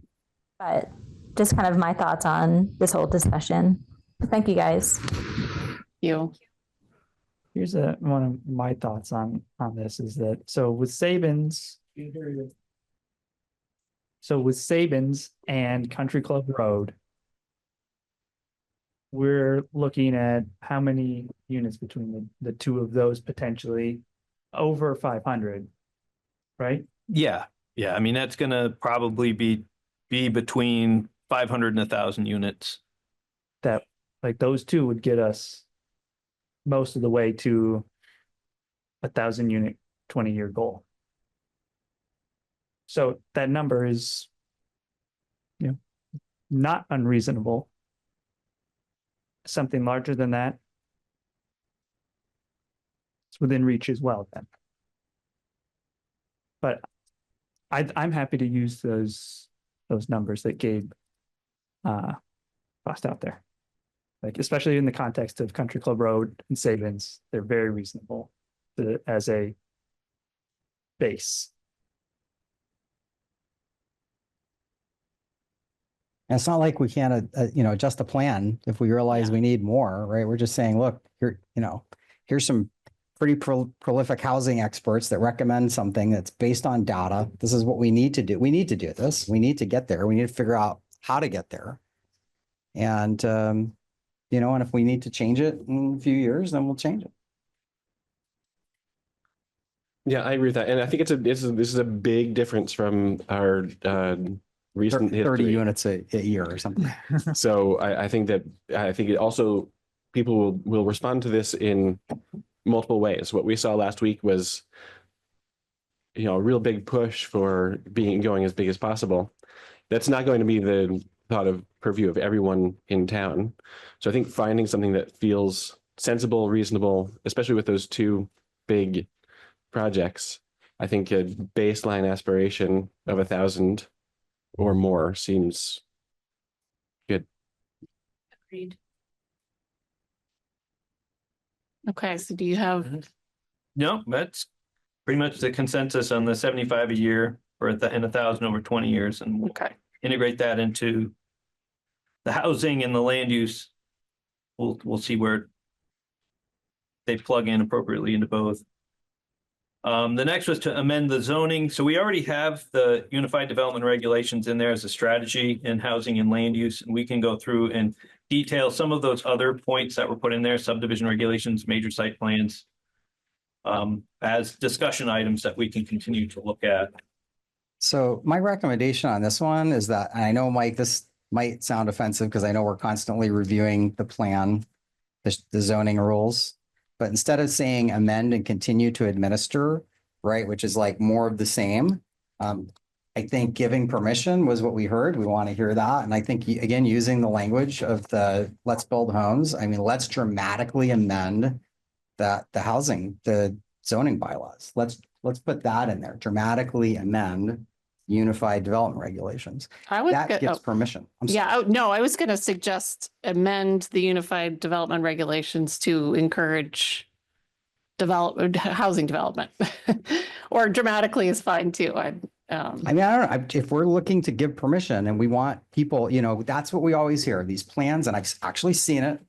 but just kind of my thoughts on this whole discussion. Thank you, guys. Here's one of my thoughts on this is that, so with Sabins and Country Club Road, we're looking at how many units between the two of those, potentially over 500, right? Yeah. I mean, that's going to probably be between 500 and 1,000 units. That, like, those two would get us most of the way to 1,000 unit 20-year goal. So that number is, not unreasonable. Something larger than that, it's within reach as well then. But I'm happy to use those numbers that Gabe tossed out there. Like, especially in the context of Country Club Road and Sabins, they're very reasonable as a base. And it's not like we can't, adjust the plan if we realize we need more, right? We're just saying, look, here's some pretty prolific housing experts that recommend something that's based on data. This is what we need to do. We need to do this. We need to get there. We need to figure out how to get there. And, and if we need to change it in a few years, then we'll change it. Yeah, I agree with that. And I think this is a big difference from our recent 30 history. units a year or something. So I think it also, people will respond to this in multiple ways. What we saw last week was, a real big push for going as big as possible. That's not going to be the thought of purview of everyone in town. So I think finding something that feels sensible, reasonable, especially with those two big projects, I think a baseline aspiration of 1,000 or more seems good. Agreed. Okay, so do you have, No, that's pretty much the consensus on the 75 a year or and 1,000 over 20 years, and we'll okay, integrate that into the housing and the land use. We'll see where they plug in appropriately into both. The next was to amend the zoning. So we already have the unified development regulations in there as a strategy in housing and land use. And we can go through and detail some of those other points that were put in there, subdivision regulations, major site plans, as discussion items that we can continue to look at. So my recommendation on this one is that, and I know, Mike, this might sound offensive because I know we're constantly reviewing the plan, the zoning rules. But instead of saying amend and continue to administer, right, which is like more of the same, I think giving permission was what we heard. We want to hear that. And I think, again, using the language of the let's build homes, I mean, let's dramatically amend the zoning bylaws. Let's put that in there, dramatically amend unified development regulations. I was, That gives permission. I'm sorry. yeah, no, I was going to suggest amend the unified development regulations to encourage housing development. Or dramatically is fine too. I mean, I don't know, if we're looking to give permission and we want people, that's what we always hear, these plans, and I've actually seen it.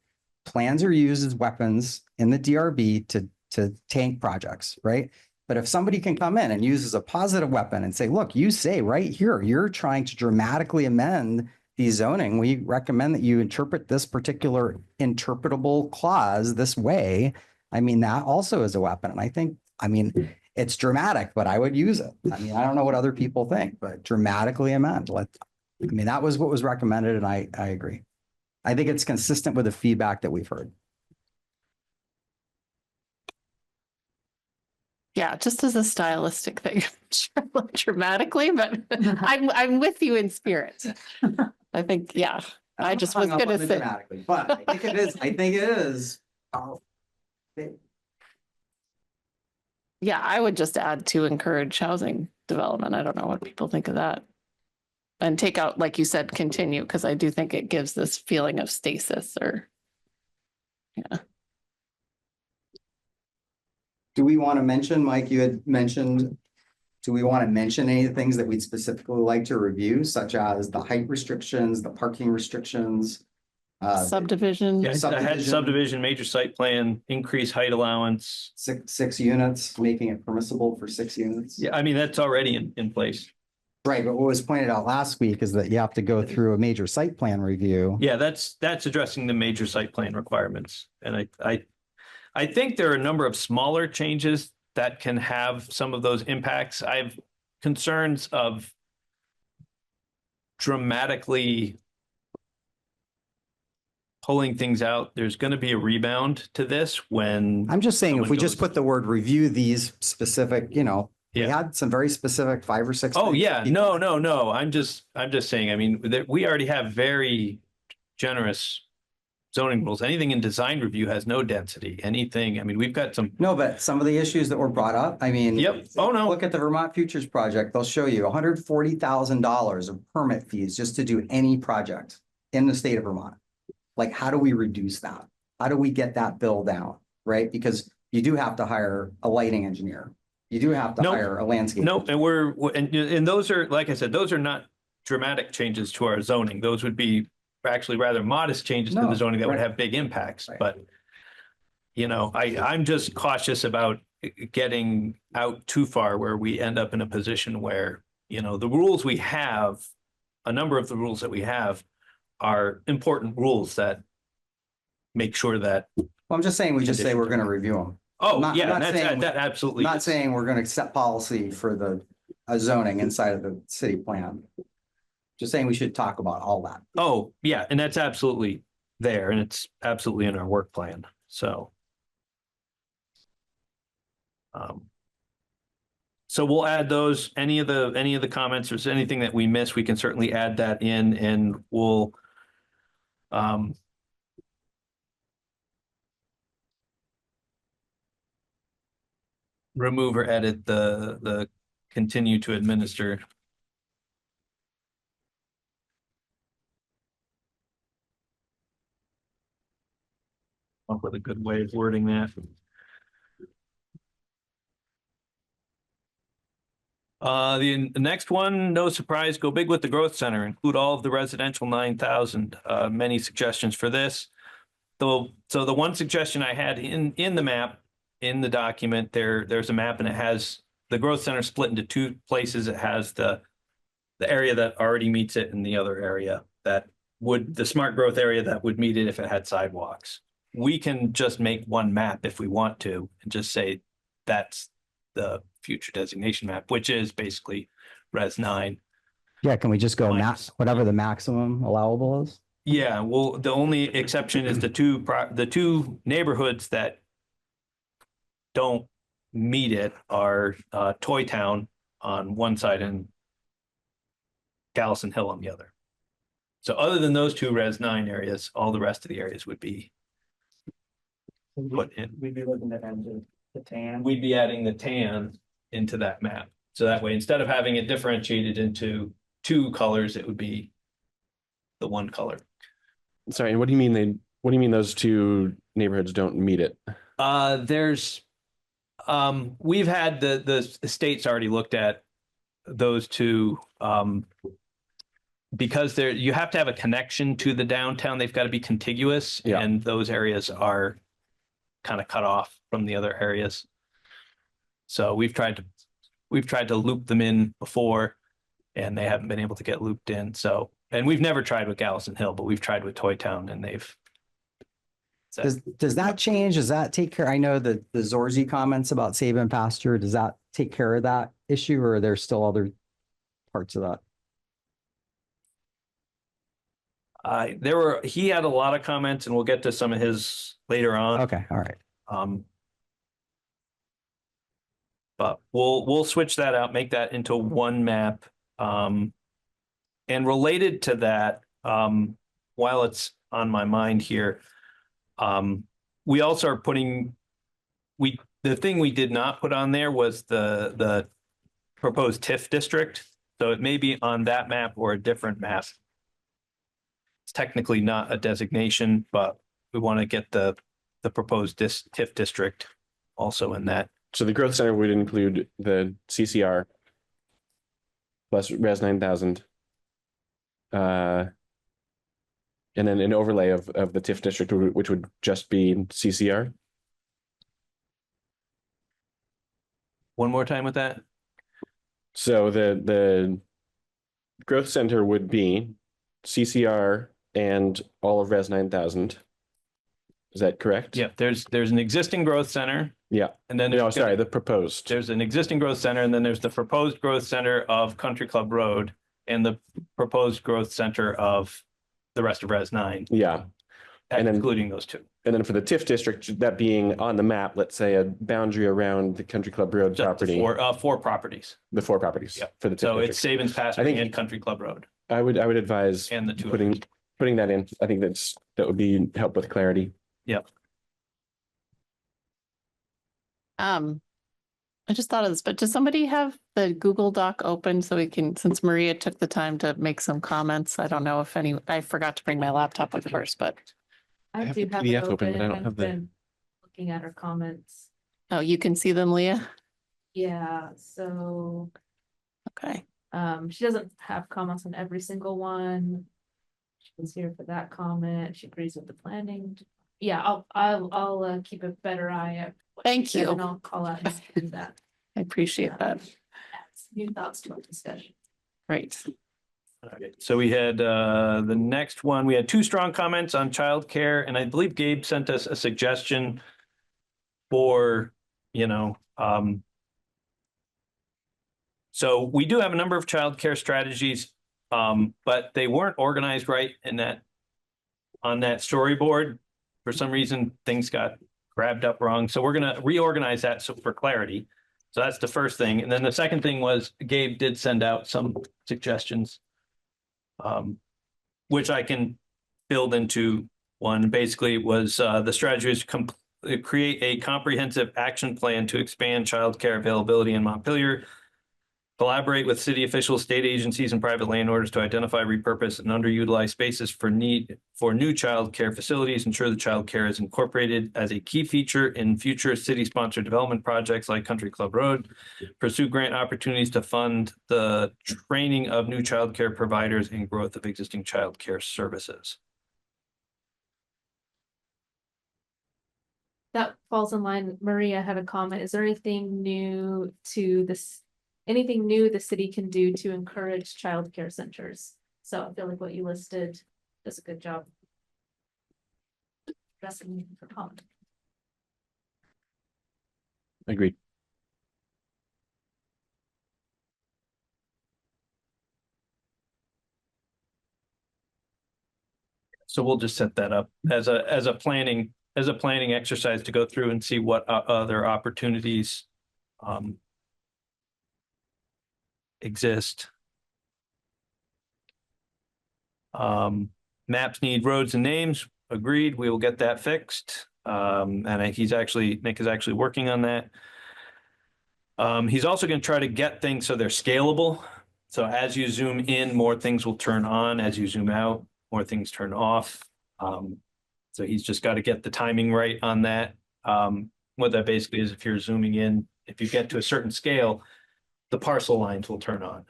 Plans are used as weapons in the DRB to tank projects, right? But if somebody can come in and use as a positive weapon and say, look, you say right here, you're trying to dramatically amend the zoning. We recommend that you interpret this particular interpretable clause this way. I mean, that also is a weapon. And I think, it's dramatic, but I would use it. I mean, I don't know what other people think, but dramatically amend. That was what was recommended, and I agree. I think it's consistent with the feedback that we've heard. Yeah, just as a stylistic thing, dramatically, but I'm with you in spirit. I think, yeah, I just was Hung up going on to the say, dramatically, but I think it is. I think it is. yeah, I would just add to encourage housing development. I don't know what people think of that. And take out, like you said, continue, because I do think it gives this feeling of stasis or, yeah. Do we want to mention, Mike, you had mentioned, do we want to mention any things that we'd specifically like to review, such as the height restrictions, the parking restrictions? Subdivision. Yeah, I had subdivision, major site plan, increase height allowance. Six units, making it permissible for 6 units. Yeah, I mean, that's already in place. Right, but what was pointed out last week is that you have to go through a major site plan review. Yeah, that's addressing the major site plan requirements. And I think there are a number of smaller changes that can have some of those impacts. I have concerns of dramatically pulling things out. There's going to be a rebound to this when I'm just saying, if someone we just goes- put the word review these specific, we Yeah. had some very specific 5 or 6. Oh, things yeah, that people- no. I'm just saying, I mean, we already have very generous zoning rules. Anything in design review has no density, anything. I mean, we've got some, No, but some of the issues that were brought up, Yep. Oh, no. Look at the Vermont Futures Project. They'll show you $140,000 of permit fees just to do any project in the state of Vermont. Like, how do we reduce that? How do we get that bill down, right? Because you do have to hire a lighting engineer. You do have to Nope. hire a landscape. no, and those are, like I said, those are not dramatic changes to our zoning. Those would be actually rather modest changes to No, the zoning that would right. have big impacts. Right. But, I'm just cautious about getting out too far where we end up in a position where, the rules we have, a number of the rules that we have are important rules that make sure that, Well, I'm just saying, we just say we're going to review them. oh, Not- yeah, not that's, saying- that absolutely. Not is. saying we're going to set policy for the zoning inside of the city plan. Just saying we should talk about all that. Oh, yeah, and that's absolutely there, and it's absolutely in our work plan, so. So we'll add those, any of the comments, or is anything that we miss, we can certainly add that in, and we'll remove or edit the continue to administer. Up with a good way of wording that. The next one, no surprise, go big with the growth center, include all of the residential 9,000. Many suggestions for this. So the one suggestion I had in the map, in the document, there's a map and it has the growth center split into two places. It has the area that already meets it and the other area that would, the smart growth area that would meet it if it had sidewalks. We can just make one map if we want to and just say that's the future designation map, which is basically Res 9. Yeah, can we just go Minus. whatever the maximum allowable is? Yeah, well, the only exception is the two neighborhoods that don't meet it are Toy Town on one side and Gallison Hill on the other. So other than those two Res 9 areas, all the rest of the areas would be put in. We'd be looking at the tan. We'd be adding the tan into that map. So that way, instead of having it differentiated into two colors, it would be the one color. Sorry, and what do you mean those two neighborhoods don't meet it? We've had the state's already looked at those two, because you have to have a connection to the downtown. They've got to be contiguous, Yeah. and those areas are kind of cut off from the other areas. So we've tried to loop them in before, and they haven't been able to get looped in. So, and we've never tried with Gallison Hill, but we've tried with Toy Town, and they've said, Does that change? Does that take care? I know that the Zorzi comments about Saban pasture, does that take care of that issue, or are there still other parts of that? he had a lot of comments, and we'll get to some of his later on. Okay, all right. But we'll switch that out, make that into one map. And related to that, while it's on my mind here, we also are putting, the thing we did not put on there was the proposed TIF district. So it may be on that map or a different map. It's technically not a designation, but we want to get the proposed TIF district also in that. So the growth center would include the CCR plus Res 9,000. And then an overlay of the TIF district, which would just be CCR. One more time with that. So the growth center would be CCR and all of Res 9,000. Is that correct? Yeah, there's an existing growth center. Yeah. And then No, sorry, the proposed. there's an existing growth center, and then there's the proposed growth center of Country Club Road and the proposed growth center of the rest of Res 9, Yeah. And then- including those two. And then for the TIF district, that being on the map, let's say a boundary around the Country Club Road Just property, four properties. the four properties Yep. for the TIF So district. it's Sabins Pasture I think- and Country Club Road I would advise and the two. putting that in. I think that would be help with clarity. I just thought of this, but does somebody have the Google Doc open so we can, since Maria took the time to make some comments, I don't know if I forgot to bring my laptop up first, but I have do the have PDF it open, but I and don't I've have the- been looking at her comments. oh, you can see them, Leah? Yeah, so Okay. she doesn't have comments on every single one. She was here for that comment. She agrees with the planning. Yeah, I'll keep a better eye out. what she Thank said, you. And I'll call out and do that. I appreciate that. Add some new thoughts to our discussion. Great. Okay, so we had the next one, we had two strong comments on childcare, and I believe Gabe sent us a suggestion for, so we do have a number of childcare strategies, but they weren't organized right on that storyboard. For some reason, things got grabbed up wrong. So we're going to reorganize that for clarity. So that's the first thing. And then the second thing was Gabe did send out some suggestions, which I can build into one. Basically, it was the strategy is create a comprehensive action plan to expand childcare availability in Montpelier. Collaborate with city officials, state agencies, and private landowners to identify, repurpose, and underutilized spaces for new child care facilities. Ensure that child care is incorporated as a key feature in future city-sponsored development projects like Country Club Road. Pursue grant opportunities to fund the training of new child care providers and growth of existing child care services. That falls in line. Maria had a comment. Is there anything new to this? Anything new the city can do to encourage childcare centers? So I feel like what you listed does a good job. Addressing for comment. Agreed. So we'll just set that up as a planning exercise to go through and see what other opportunities exist. Maps need roads and names. Agreed. We will get that fixed. And Nick is actually working on that. He's also going to try to get things so they're scalable. So as you zoom in, more things will turn on. As you zoom out, more things turn off. So he's just got to get the timing right on that. What that basically is, if you're zooming in, if you get to a certain scale, the parcel lines will turn on.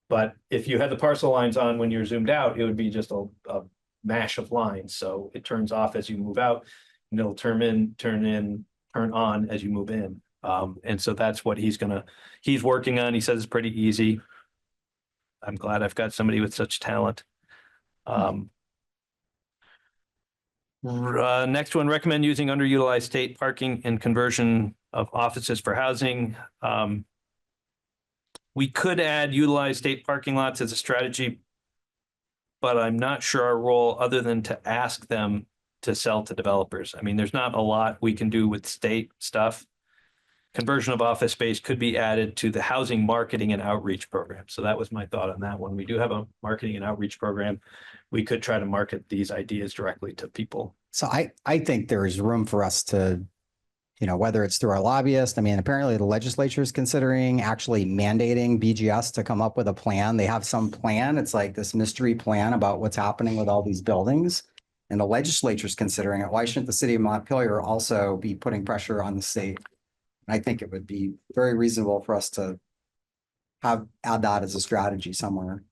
But if you had the parcel lines on when you're zoomed out, it would be just a mash of lines. So it turns off as you move out, and it'll turn on as you move in. And so that's what he's working on. He says it's pretty easy. I'm glad I've got somebody with such talent. Next one, recommend using underutilized state parking and conversion of offices for housing. We could add utilized state parking lots as a strategy, but I'm not sure our role other than to ask them to sell to developers. I mean, there's not a lot we can do with state stuff. Conversion of office space could be added to the housing marketing and outreach program. So that was my thought on that one. We do have a marketing and outreach program. We could try to market these ideas directly to people. So I think there is room for us to, whether it's through our lobbyist. I mean, apparently the legislature is considering actually mandating BGS to come up with a plan. They have some plan. It's like this mystery plan about what's happening with all these buildings. And the legislature is considering it. Why shouldn't the city of Montpelier also be putting pressure on the state? And I think it would be very reasonable for us to add that as a strategy somewhere.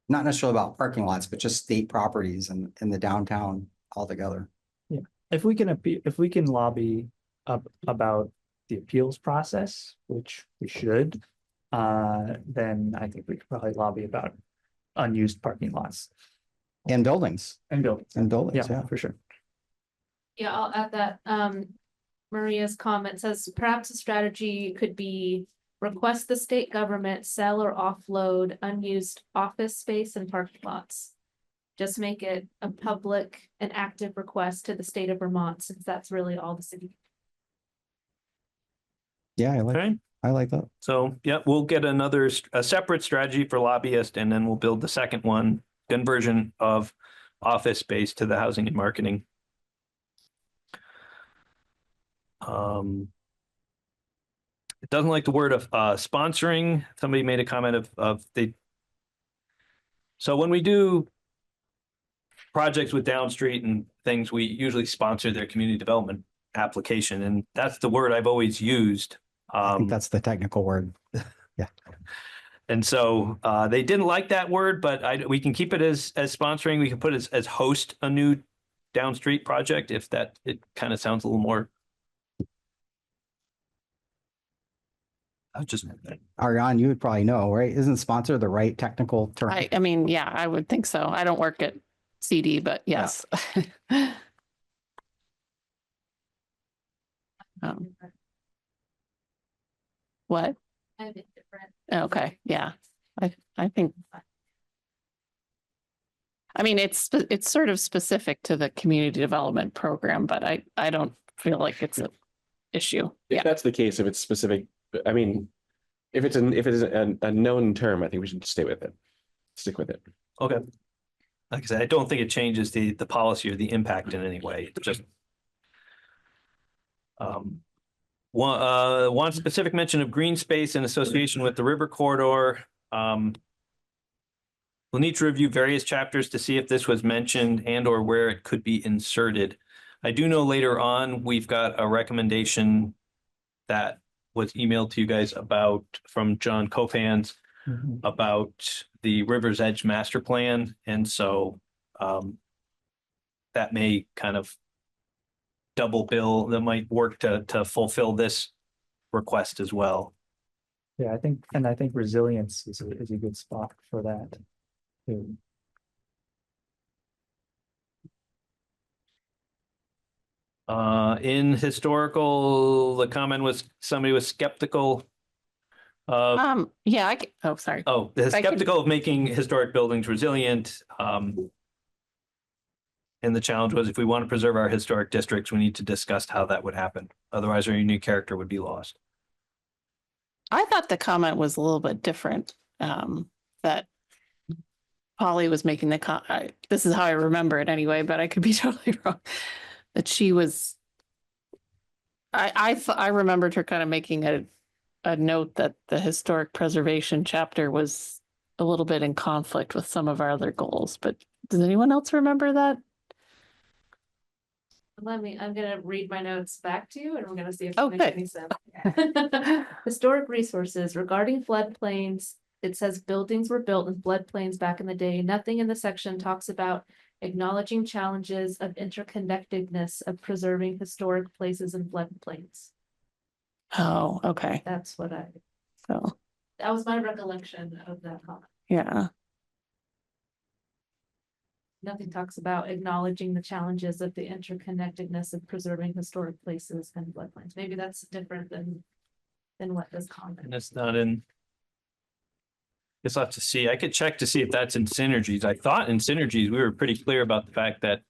Not necessarily about parking lots, but just state properties and in the downtown altogether. Yeah, if we can lobby about the appeals process, which we should, then I think we could probably lobby about unused parking lots And buildings. and buildings. Yeah. For sure. Yeah, I'll add that. Maria's comment says perhaps a strategy could be request the state government sell or offload unused office space and parking lots. Just make it a public and active request to the state of Vermont, since that's really all the city. Yeah, Okay. I like that. So, yeah, we'll get a separate strategy for lobbyist, and then we'll build the second one, conversion of office space to the housing and marketing. It doesn't like the word of sponsoring. Somebody made a comment so when we do projects with Downstreet and things, we usually sponsor their community development application, and that's the word I've always used. I think that's the technical word. Yeah. And so they didn't like that word, but we can keep it as sponsoring. We can put it as host a new Downstreet project if it kind of sounds a little more. I was just. Ariane, you would probably know, right? Isn't sponsor the right technical term? I mean, yeah, I would think so. I don't work at CD, but yes. What? I have it different. Okay, yeah. I think. I mean, it's sort of specific to the community development program, but I don't feel like it's an issue. If Yeah. that's the case, if it's specific I mean, if it's a known term, I think we should stay with it. Stick with it. Okay. Like I said, I don't think it changes the policy or the impact in any way. It's just one specific mention of green space in association with the river corridor. We'll need to review various chapters to see if this was mentioned and or where it could be inserted. I do know later on, we've got a recommendation that was emailed to you guys from John Copans about the River's Edge master plan. And so that may kind of double bill, that might work to fulfill this request as well. Yeah, I think resilience is a good spot for that too. In historical, the comment was somebody was skeptical of Yeah, oh, sorry. skeptical of making historic buildings resilient. And the challenge was, if we want to preserve our historic districts, we need to discuss how that would happen. Otherwise, our unique character would be lost. I thought the comment was a little bit different, that Polly was making this is how I remember it anyway, but I could be totally wrong. That she was, I remembered her kind of making a note that the historic preservation chapter was a little bit in conflict with some of our other goals, but does anyone else remember that? I'm gonna read my notes back to you and we're gonna see if Oh, it makes good. any sense. Historic resources regarding floodplains. It says buildings were built in floodplains back in the day. Nothing in the section talks about acknowledging challenges of interconnectedness of preserving historic places and floodplains. Oh, okay. That's what So, that was my recollection of that comment. yeah. Nothing talks about acknowledging the challenges of the interconnectedness of preserving historic places and floodplains. Maybe that's different than what this comment. And it's not in. Guess I'll have to see. I could check to see if that's in synergies. I thought in synergies, we were pretty clear about the fact that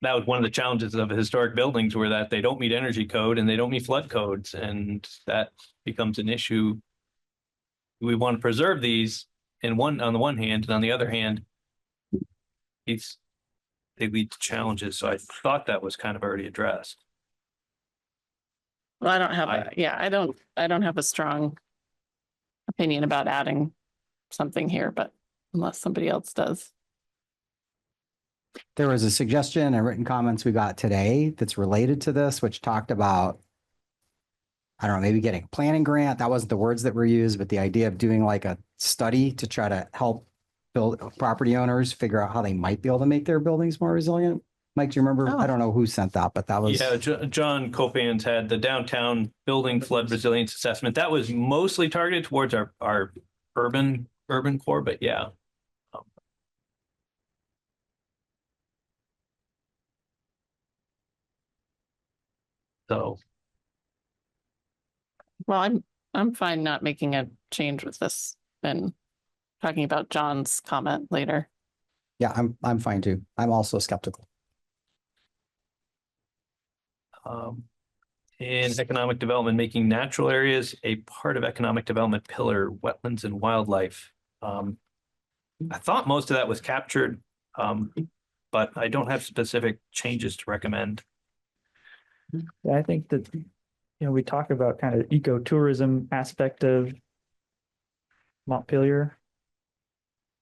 that was one of the challenges of historic buildings, were that they don't meet energy code and they don't meet flood codes. And that becomes an issue. We want to preserve these on the one hand, and on the other hand, they lead to challenges. So I thought that was kind of already addressed. Well, I don't have I don't have a strong opinion about adding something here, but unless somebody else does. There was a suggestion and written comments we got today that's related to this, which talked about, I don't know, maybe getting a planning grant. That wasn't the words that were used, but the idea of doing like a study to try to help property owners figure out how they might be able to make their buildings more resilient. Mike, do you remember? Oh. I don't know who sent that, but that was. Yeah, John Copans had the downtown building flood resilience assessment. That was mostly targeted towards our urban core, but yeah. So. Well, I'm fine not making a change with this and talking about John's comment later. Yeah, I'm fine too. I'm also skeptical. In economic development, making natural areas a part of economic development pillar, wetlands and wildlife. I thought most of that was captured, but I don't have specific changes to recommend. Yeah, I think that, we talk about kind of ecotourism aspect of Montpelier.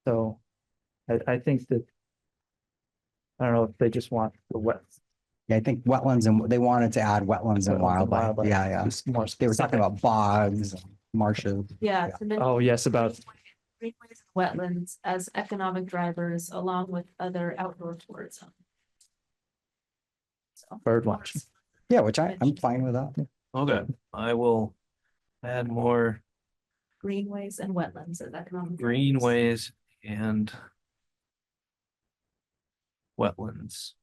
So I think that, I don't know if they just want the wet. Yeah, I think wetlands, and they wanted to add wetlands and wildlife. Yeah. Just more They were talking specific. about bogs, and marshes. Yeah. Yeah. to mention Oh, yes, about greenways and wetlands as economic drivers along with other outdoor tourism. So, bird watching. Yeah, which I'm fine with that. Okay, I will add more greenways and wetlands as economic. drivers. greenways and wetlands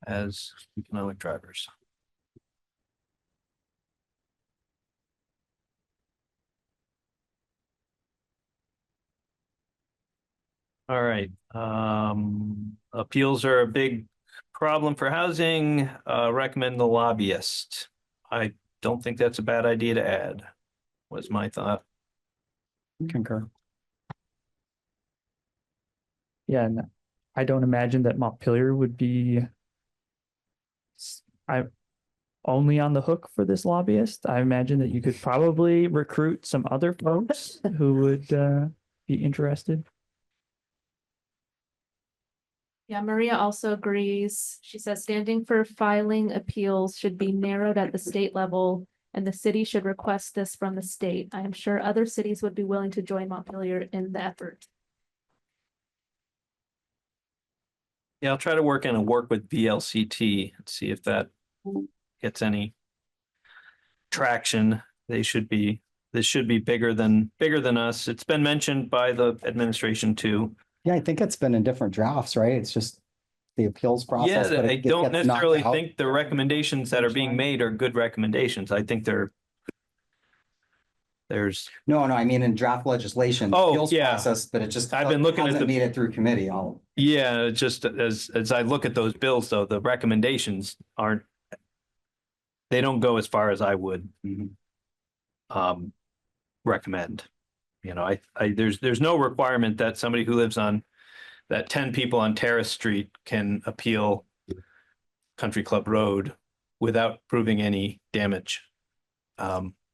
as economic drivers. All right, appeals are a big problem for housing. Recommend the lobbyist. I don't think that's a bad idea to add. was my thought. Concur. Yeah, and I don't imagine that Montpelier would be I only on the hook for this lobbyist. I imagine that you could probably recruit some other folks who would be interested. Yeah, Maria also agrees. She says standing for filing appeals should be narrowed at the state level, and the city should request this from the state. I am sure other cities would be willing to join Montpelier in the effort. Yeah, I'll try to work with VLCT and see if that gets any traction. This should be bigger than us. It's been mentioned by the administration too. Yeah, I think it's been in different drafts, right? It's just the appeals Yeah, process. but I it don't gets knocked necessarily out. think the recommendations that are being made are good recommendations. I think there's No, I mean in draft legislation. Oh, appeals yeah. process, but it just I've been looking at hasn't the- made it through committee. I'll yeah, just as I look at those bills though, the recommendations they don't go as far as I would recommend. You know, there's no requirement that somebody who lives on that 10 people on Terrace Street can appeal Country Club Road without proving any damage.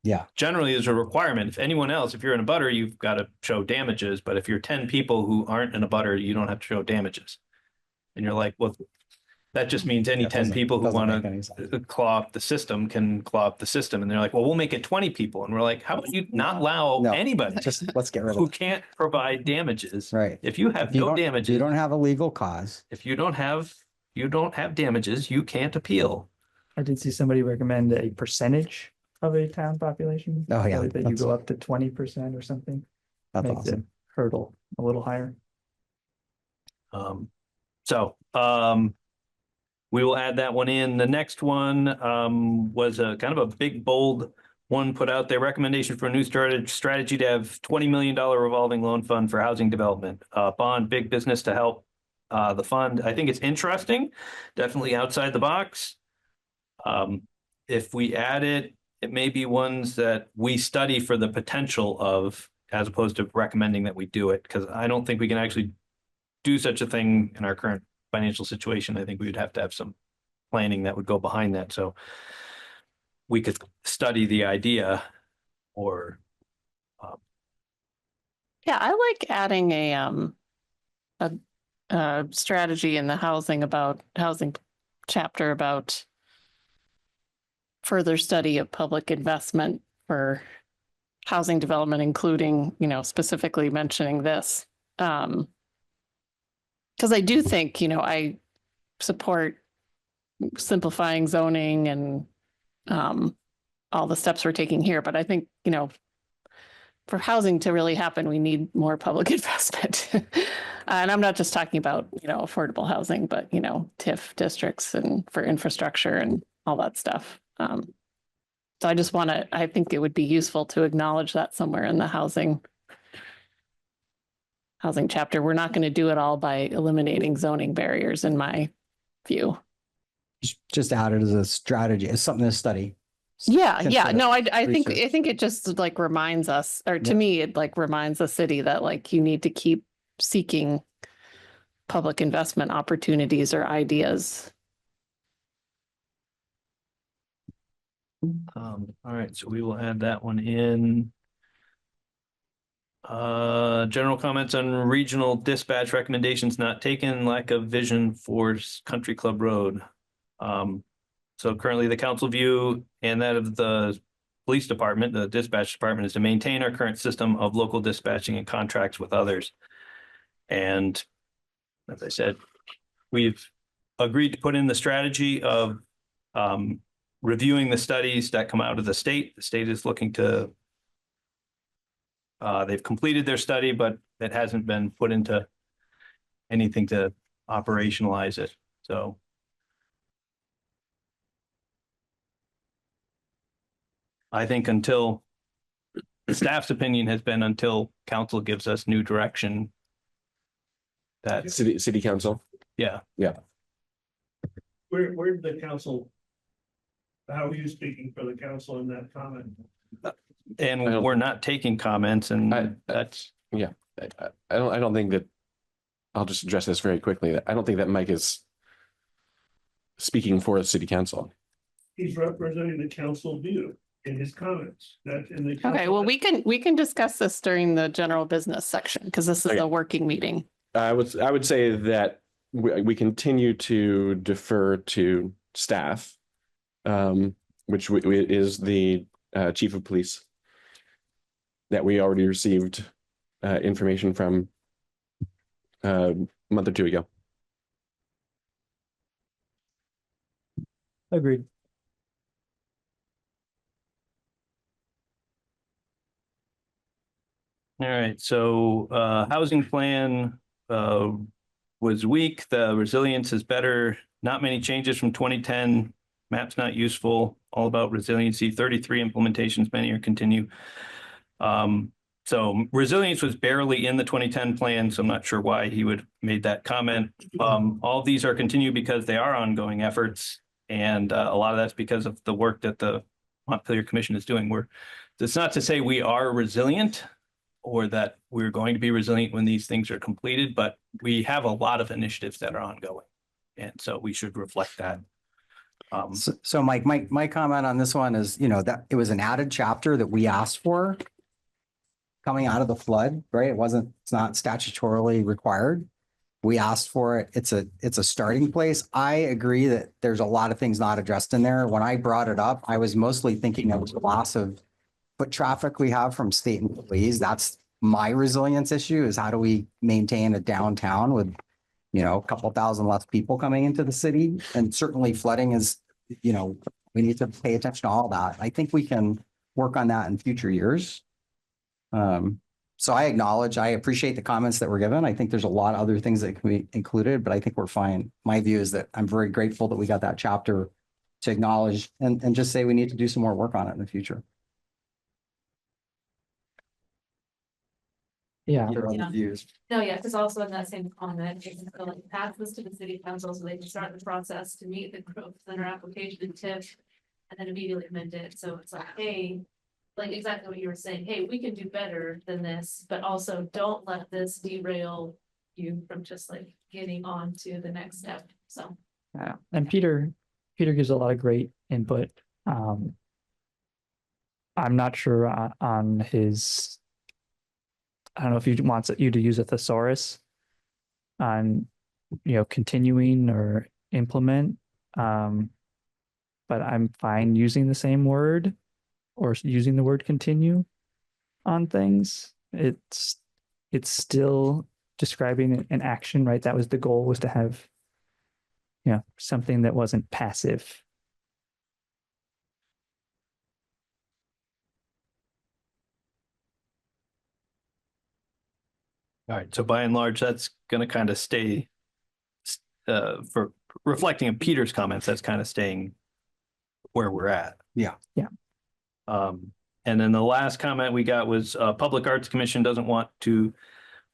Yeah. Generally, there's a requirement. If anyone else, if you're in a butter, you've got to show damages. But if you're 10 people who aren't in a butter, you don't have to show damages. And you're like, well, that just means any That 10 doesn't- people who doesn't want make any sense. to claw up the system can claw up the system. And they're like, well, we'll make it 20 people. And we're like, how about you not allow No, anybody just let's get rid who of it. can't provide damages? Right. If you have If you no don't- damages, You don't have a legal cause. if you don't have damages, you can't appeal. I did see somebody recommend a percentage of a town population. Oh, yeah, That you that's- go up to 20% or something. That's Make the awesome. hurdle a little higher. We will add that one in. The next one was a kind of a big, bold one put out there. Recommendation for a new strategy to have $20 million revolving loan fund for housing development. Bond big business to help the fund. I think it's interesting, definitely outside the box. If we add it, it may be ones that we study for the potential of, as opposed to recommending that we do it, because I don't think we can actually do such a thing in our current financial situation. I think we would have to have some planning that would go behind that. So we could study the idea or. Yeah, I like adding a strategy in the housing chapter about further study of public investment for housing development, including, specifically mentioning this. Because I do think, I support simplifying zoning and all the steps we're taking here, but I think, for housing to really happen, we need more public investment. And I'm not just talking about, affordable housing, but, TIF districts and for infrastructure and all that stuff. So I think it would be useful to acknowledge that somewhere in the housing chapter. We're not going to do it all by eliminating zoning barriers, in my view. Just add it as a strategy, as something to study. Yeah. Consider. No, I think research. it just like reminds us, or to Yep. me, it like reminds the city that like you need to keep seeking public investment opportunities or ideas. All right, so we will add that one in. General comments on regional dispatch recommendations not taken, lack of vision for Country Club Road. So currently the council view and that of the police department, the dispatch department, is to maintain our current system of local dispatching and contracts with others. And as I said, we've agreed to put in the strategy of reviewing the studies that come out of the state. The state is looking to, they've completed their study, but it hasn't been put into anything to operationalize it. So I think until the staff's opinion has been until council gives us new direction. That, City council. yeah. Where did the council, how are you speaking for the council in that comment? And I don't- we're not taking comments I- and that's, Yeah, I don't think that, I'll just address this very quickly. I don't think that Mike is speaking for the city council. He's representing the council view in his comments, that in the. Okay, well, we can discuss this during the general business section because this is Okay. a working meeting. I would say that we continue to defer to staff, which is the chief of police that we already received information from a month or two ago. Agreed. all right. So housing plan was weak. The resilience is better. Not many changes from 2010. Map's not useful. All about resiliency. 33 implementations, many are continue. So resilience was barely in the 2010 plan, so I'm not sure why he would made that comment. All of these are continued because they are ongoing efforts, and a lot of that's because of the work that the Montpelier Commission is doing. That's not to say we are resilient or that we're going to be resilient when these things are completed, but we have a lot of initiatives that are ongoing, and so we should reflect that. So Mike, my comment on this one is, that it was an added chapter that we asked for coming out of the flood, right? It's not statutorily required. We asked for it. It's a starting place. I agree that there's a lot of things not addressed in there. When I brought it up, I was mostly thinking of the loss of foot traffic we have from state employees. That's my resilience issue, is how do we maintain a downtown with, a couple thousand less people coming into the city? And certainly flooding is, we need to pay attention to all that. I think we can work on that in future years. So I appreciate the comments that were given. I think there's a lot of other things that can be included, but I think we're fine. My view is that I'm very grateful that we got that chapter to acknowledge and just say we need to do some more work on it in the future. Yeah. Your other Yeah. views. No, yeah, because also in that same comment, it's like pass this to the city council so they can start the process to meet the growth center application and TIF. And then immediately amend it. So it's like, hey, like exactly what you were saying, hey, we can do better than this, but also don't let this derail you from just like getting on to the next step. So. Yeah. And Peter gives a lot of great input. I'm not sure on his, I don't know if he wants you to use a thesaurus on, continuing or implement. But I'm fine using the same word or using the word continue on things. It's still describing an action, right? That was the goal, was to have, something that wasn't passive. All right, so by and large, that's going to kind of stay, for reflecting on Peter's comments, that's kind of staying where we're at. Yeah. Yeah. And then the last comment we got was Public Arts Commission doesn't want to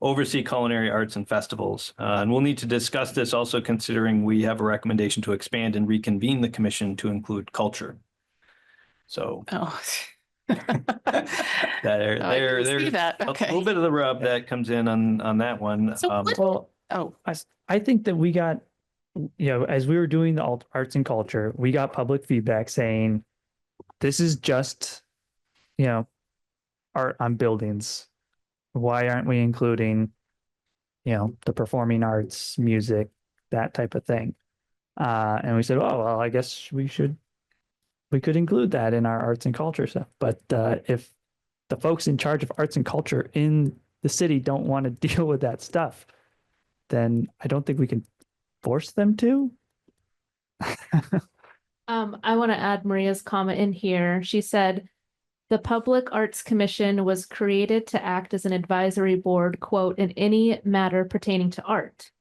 oversee culinary arts and festivals. And we'll need to discuss this also considering we have a recommendation to expand and reconvene the commission to include culture. So Oh. there's that. a Okay. little bit of the rub that comes in on that one. So what- Well, Oh, I think that we got, as we were doing the arts and culture, we got public feedback saying, this is just, art on buildings. Why aren't we including, the performing arts, music, that type of thing? And we said, oh, well, I guess we could include that in our arts and culture stuff. But if the folks in charge of arts and culture in the city don't want to deal with that stuff, then I don't think we can force them to. I want to add Maria's comment in here. She said, the Public Arts Commission was created to act as an advisory board, quote, in any matter pertaining to art.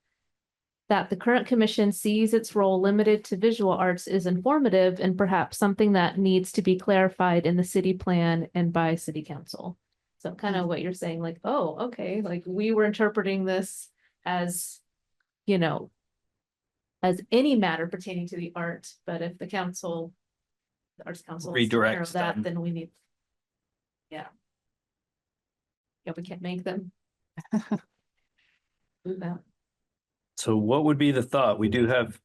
That the current commission sees its role limited to visual arts is informative and perhaps something that needs to be clarified in the city plan and by city council. So kind of what you're saying, like, oh, okay, like we were interpreting this as, as any matter pertaining to the art, but if the arts council is aware Redirects of that, them. then we need. Yeah, we can't make them. Do that. So what would be the thought? We do have,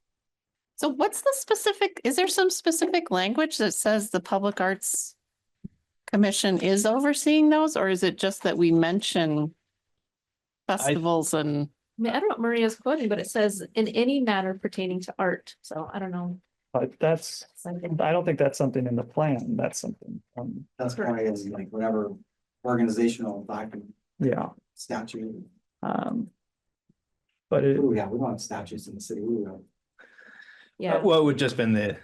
So what's the specific, is there some specific language that says the Public Arts Commission is overseeing those, or is it just that we mention festivals and, I mean, I don't know what Maria's quoting, but it says in any matter pertaining to art. So I don't know. But that's, Something. I don't think that's something in the plan. That's something, That's probably is like whatever organizational document yeah. statute. But it, Oh, yeah, we don't have statutes in the city. We don't. Yeah. what would just been the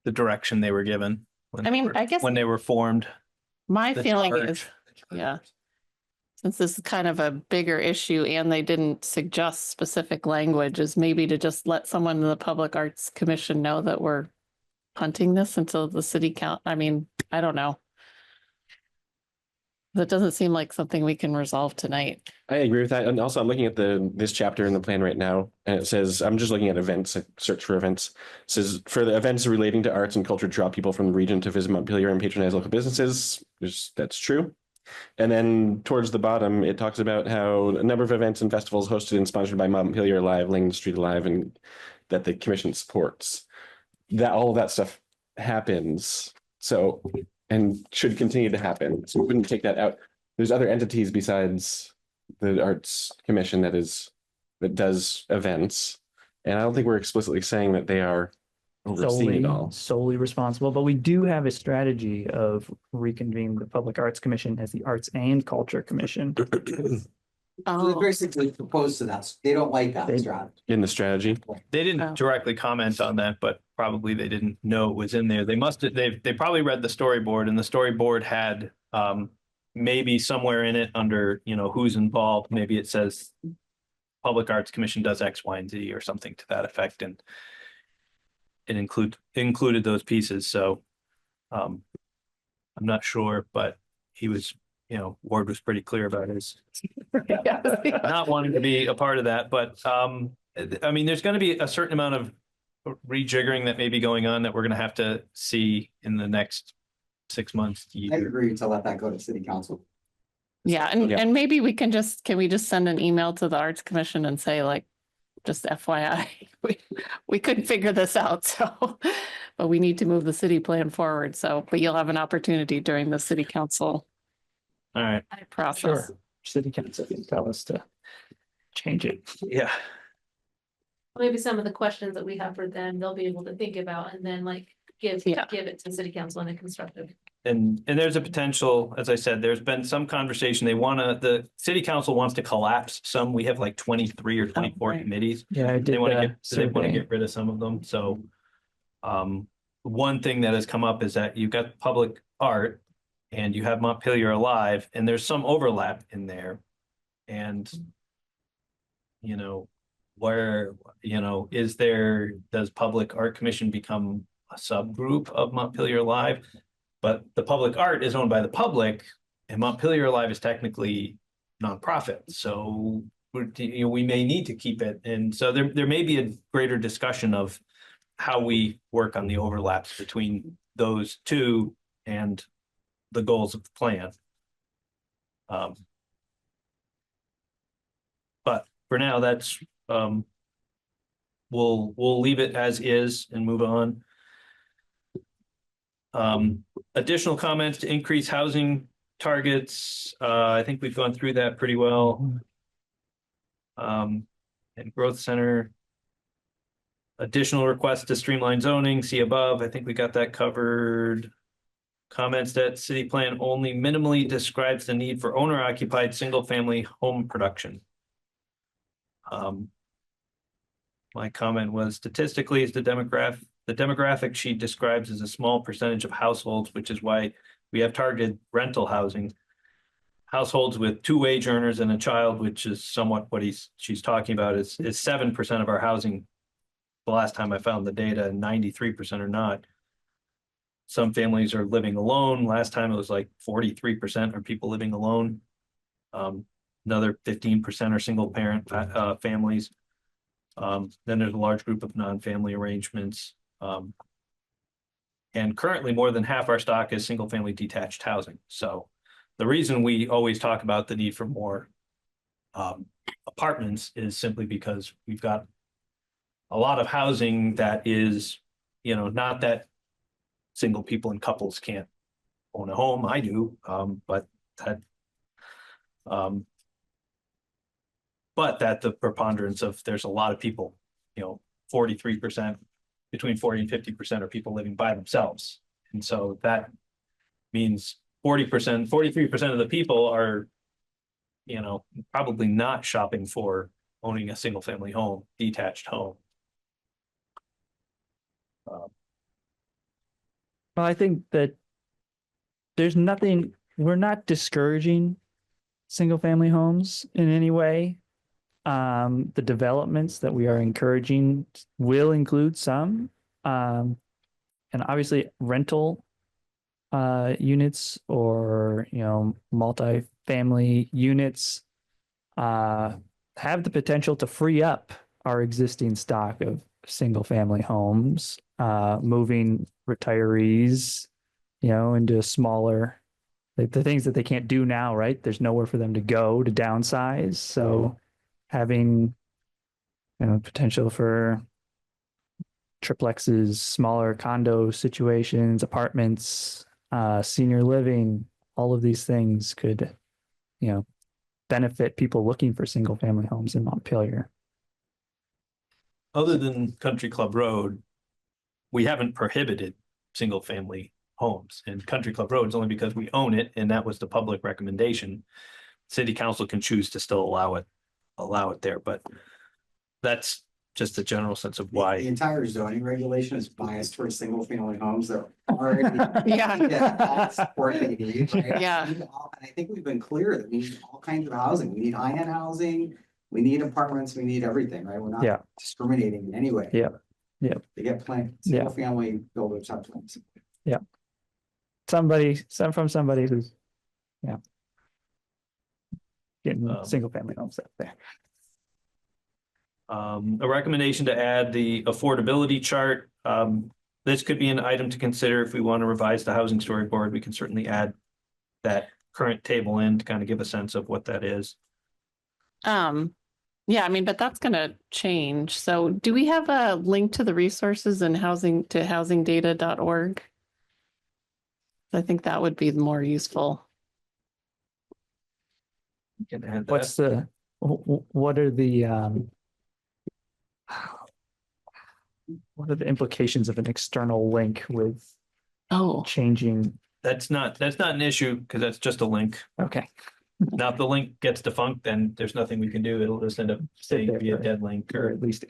direction they were given. when I mean, they were- I guess- When they were formed. my the feeling charge. is, yeah. Since this is kind of a bigger issue and they didn't suggest specific language, is maybe to just let someone in the Public Arts Commission know that we're punting this until the city count. I mean, I don't know. That doesn't seem like something we can resolve tonight. I agree with that. And also I'm looking at this chapter in the plan right now, and it says, I'm just looking at events, like search for events. It says for the events relating to arts and culture, draw people from the region to visit Montpelier and patronize local businesses. That's true. And then towards the bottom, it talks about how a number of events and festivals hosted and sponsored by Montpelier Alive, Langdon Street Alive, and that the commission supports. That all of that stuff happens. So, and should continue to happen. So we wouldn't take that out. There's other entities besides the Arts Commission that does events. And I don't think we're explicitly saying that they are overseeing it all. solely responsible, but we do have a strategy of reconvening the Public Arts Commission as the Arts and Culture Commission. So they Oh, basically proposed to that. They don't like that They- strategy. In the strategy. They Oh. didn't directly comment on that, but probably they didn't know it was in there. They must have, they probably read the storyboard, and the storyboard had maybe somewhere in it under, who's involved, maybe it says Public Arts Commission does X, Y, and Z or something to that effect, and it included those pieces. So I'm not sure, but he was, Ward was pretty clear about his yeah. not wanting to be a part of that, but I mean, there's going to be a certain amount of rejiggering that may be going on that we're going to have to see in the next 6 months to I year. agree to let that go to city council. Yeah, and, Yeah. and maybe can we just send an email to the Arts Commission and say like, just FYI, we couldn't figure this out, so, but we need to move the city plan forward, so, but you'll have an opportunity during the city council All right. process. Sure. City Council can tell us to change it. Yeah. Maybe some of the questions that we have for them, they'll be able to think about and then like give Yeah. it to city council in a constructive. And there's a potential, as I said, there's been some conversation. The city council wants to collapse some. We have like 23 or 24 right. committees. Yeah, I did They want to the get survey. rid of some of them. So one thing that has come up is that you've got public art and you have Montpelier Alive, and there's some overlap in there. And where, does Public Art Commission become a subgroup of Montpelier Alive? But the public art is owned by the public, and Montpelier Alive is technically nonprofit. So we may need to keep it. And so there may be a greater discussion of how we work on the overlaps between those two and the goals of the plan. But for now, that's we'll leave it as is and move on. Additional comments to increase housing targets. I think we've gone through that pretty well. And growth center. Additional requests to streamline zoning, see above. I think we got that covered. Comments that city plan only minimally describes the need for owner occupied single family home production. My comment was statistically is the demographic she describes as a small percentage of households, which is why we have targeted rental housing. Households with 2 wage earners and a child, which is somewhat what she's talking about, is 7% of our housing. The last time I found the data, 93% are not. Some families are living alone. Last time it was like 43% are people living alone. Another 15% are single parent families. Then there's a large group of non-family arrangements. And currently more than half our stock is single family detached housing. So the reason we always talk about the need for more apartments is simply because we've got a lot of housing that is, not that single people and couples can't own a home. I do, but that the preponderance of, there's a lot of people, 43%, between 40 and 50% are people living by themselves. And so that means 40%, 43% of the people are, probably not shopping for owning a single family home, detached home. Well, I think that we're not discouraging single family homes in any way. The developments that we are encouraging will include some, and obviously rental units or, multi-family units have the potential to free up our existing stock of single family homes, moving retirees, into a smaller, like the things that they can't do now, right? There's nowhere for them to go to downsize. So having, potential for triplexes, smaller condo situations, apartments, senior living, all of these things could, benefit people looking for single family homes in Montpelier. Other than Country Club Road, we haven't prohibited single family homes. And Country Club Road is only because we own it, and that was the public recommendation. City council can choose to still allow it there, but that's just a general sense of The why. entire zoning regulation is biased towards single family homes that already. Yeah. get all the support they need, right? Yeah. And I think we've been clear that we need all kinds of housing. We need high-end housing. We need apartments. We need everything, right? We're Yeah. not discriminating in any way. Yeah. Yeah. They get plenty. Yeah. Single family builders have plenty. Somebody who's, getting Um, single family homes out there. A recommendation to add the affordability chart. This could be an item to consider if we want to revise the housing storyboard. We can certainly add that current table in to kind of give a sense of what that is. Yeah, I mean, but that's gonna change. So do we have a link to the resources and housingdata.org? I think that would be more useful. We can add that. What are the implications of an external link with Oh, changing? That's not an issue because that's just a link. Okay. Now, if the link gets defunct, then there's nothing we can do. It'll just end up staying there be a for- dead link Or or at least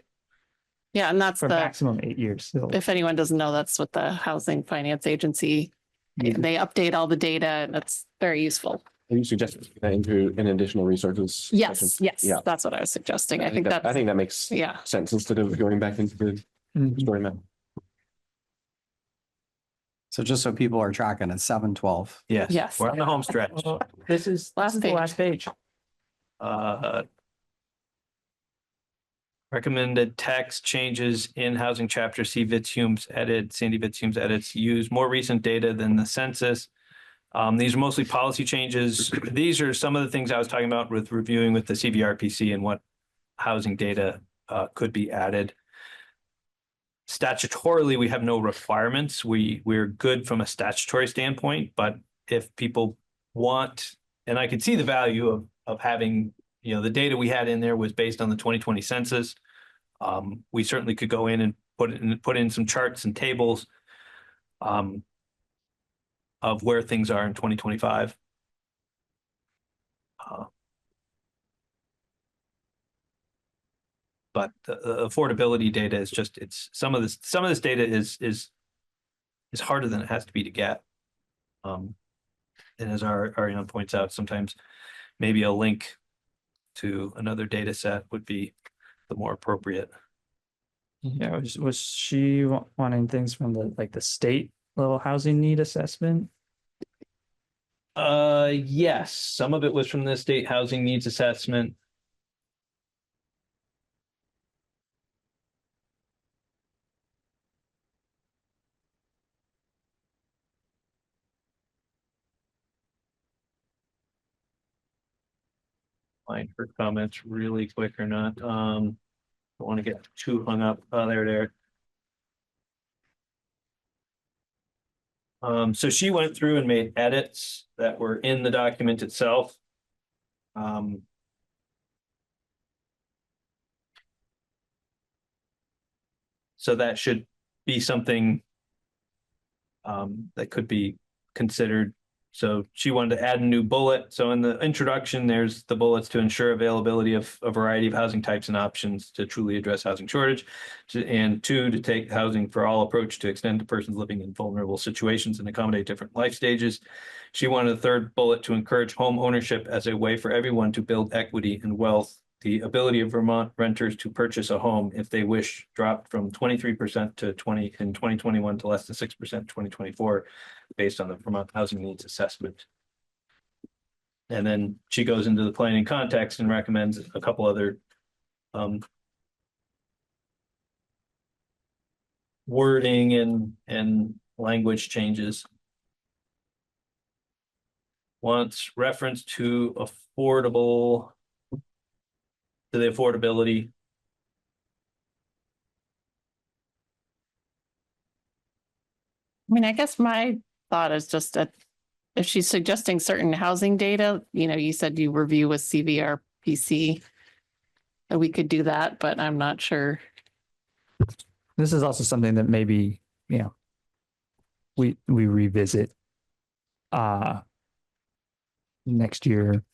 yeah, and that's for the, maximum 8 years. So if anyone doesn't know, that's what the Housing Finance Agency, they update all the data and that's very useful. Are you suggesting that into an additional resources? Yes, section? yes, Yeah. that's what I was suggesting. I think that's, I think that makes yeah. sense instead of going back into the Mhm. story map. So just so people are tracking, it's 7/12. yes. Yes. We're on the home stretch. This is the last page. Recommended tax changes in housing chapter. See Sandy Vitzhume's edits. Use more recent data than the census. These are mostly policy changes. These are some of the things I was talking about with reviewing with the CVRPC and what housing data could be added. Statutorily, we have no requirements. We're good from a statutory standpoint, but if people want, and I could see the value of having, the data we had in there was based on the 2020 census. We certainly could go in and put in some charts and tables of where things are in 2025. But the affordability data is just, some of this data is harder than it has to be to get. And as Ariane points out, sometimes maybe a link to another data set would be the more appropriate. Yeah, was she wanting things from the state level housing need assessment? Yes, some of it was from the state housing needs assessment. find her comments really quick or not. Don't want to get too hung up. Oh, there. So she went through and made edits that were in the document itself. So that should be something that could be considered. So she wanted to add a new bullet. So in the introduction, there's the bullets to ensure availability of a variety of housing types and options to truly address housing shortage. And 2, to take housing for all approach to extend to persons living in vulnerable situations and accommodate different life stages. She wanted a 3rd bullet to encourage home ownership as a way for everyone to build equity and wealth. The ability of Vermont renters to purchase a home if they wish dropped from 23% to 20 in 2021 to less than 6% in 2024, based on the Vermont Housing Needs Assessment. And then she goes into the planning context and recommends a couple other wording and language changes. Wants reference to the affordability. I mean, I guess my thought is just that if she's suggesting certain housing data, you said you review with CVRPC, that we could do that, but I'm not sure. This is also something that maybe, we revisit next year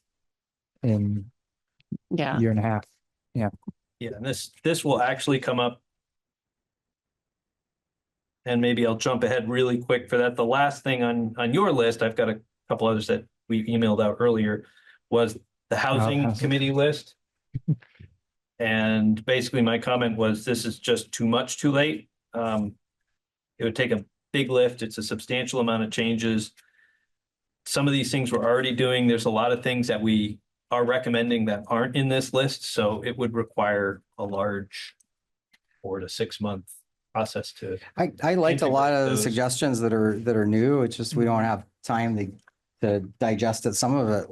in Yeah. year and a half. Yeah, and this will actually come up. And maybe I'll jump ahead really quick for that. The last thing on your list, I've got a couple others that we emailed out earlier, was the housing committee list. And basically my comment was, this is just too much too late. It would take a big lift. It's a substantial amount of changes. Some of these things we're already doing. There's a lot of things that we are recommending that aren't in this list. So it would require a large 4 to 6 month process to. I liked a lot integrate of the those. suggestions that are new. It's just we don't have time to digest it. Some of it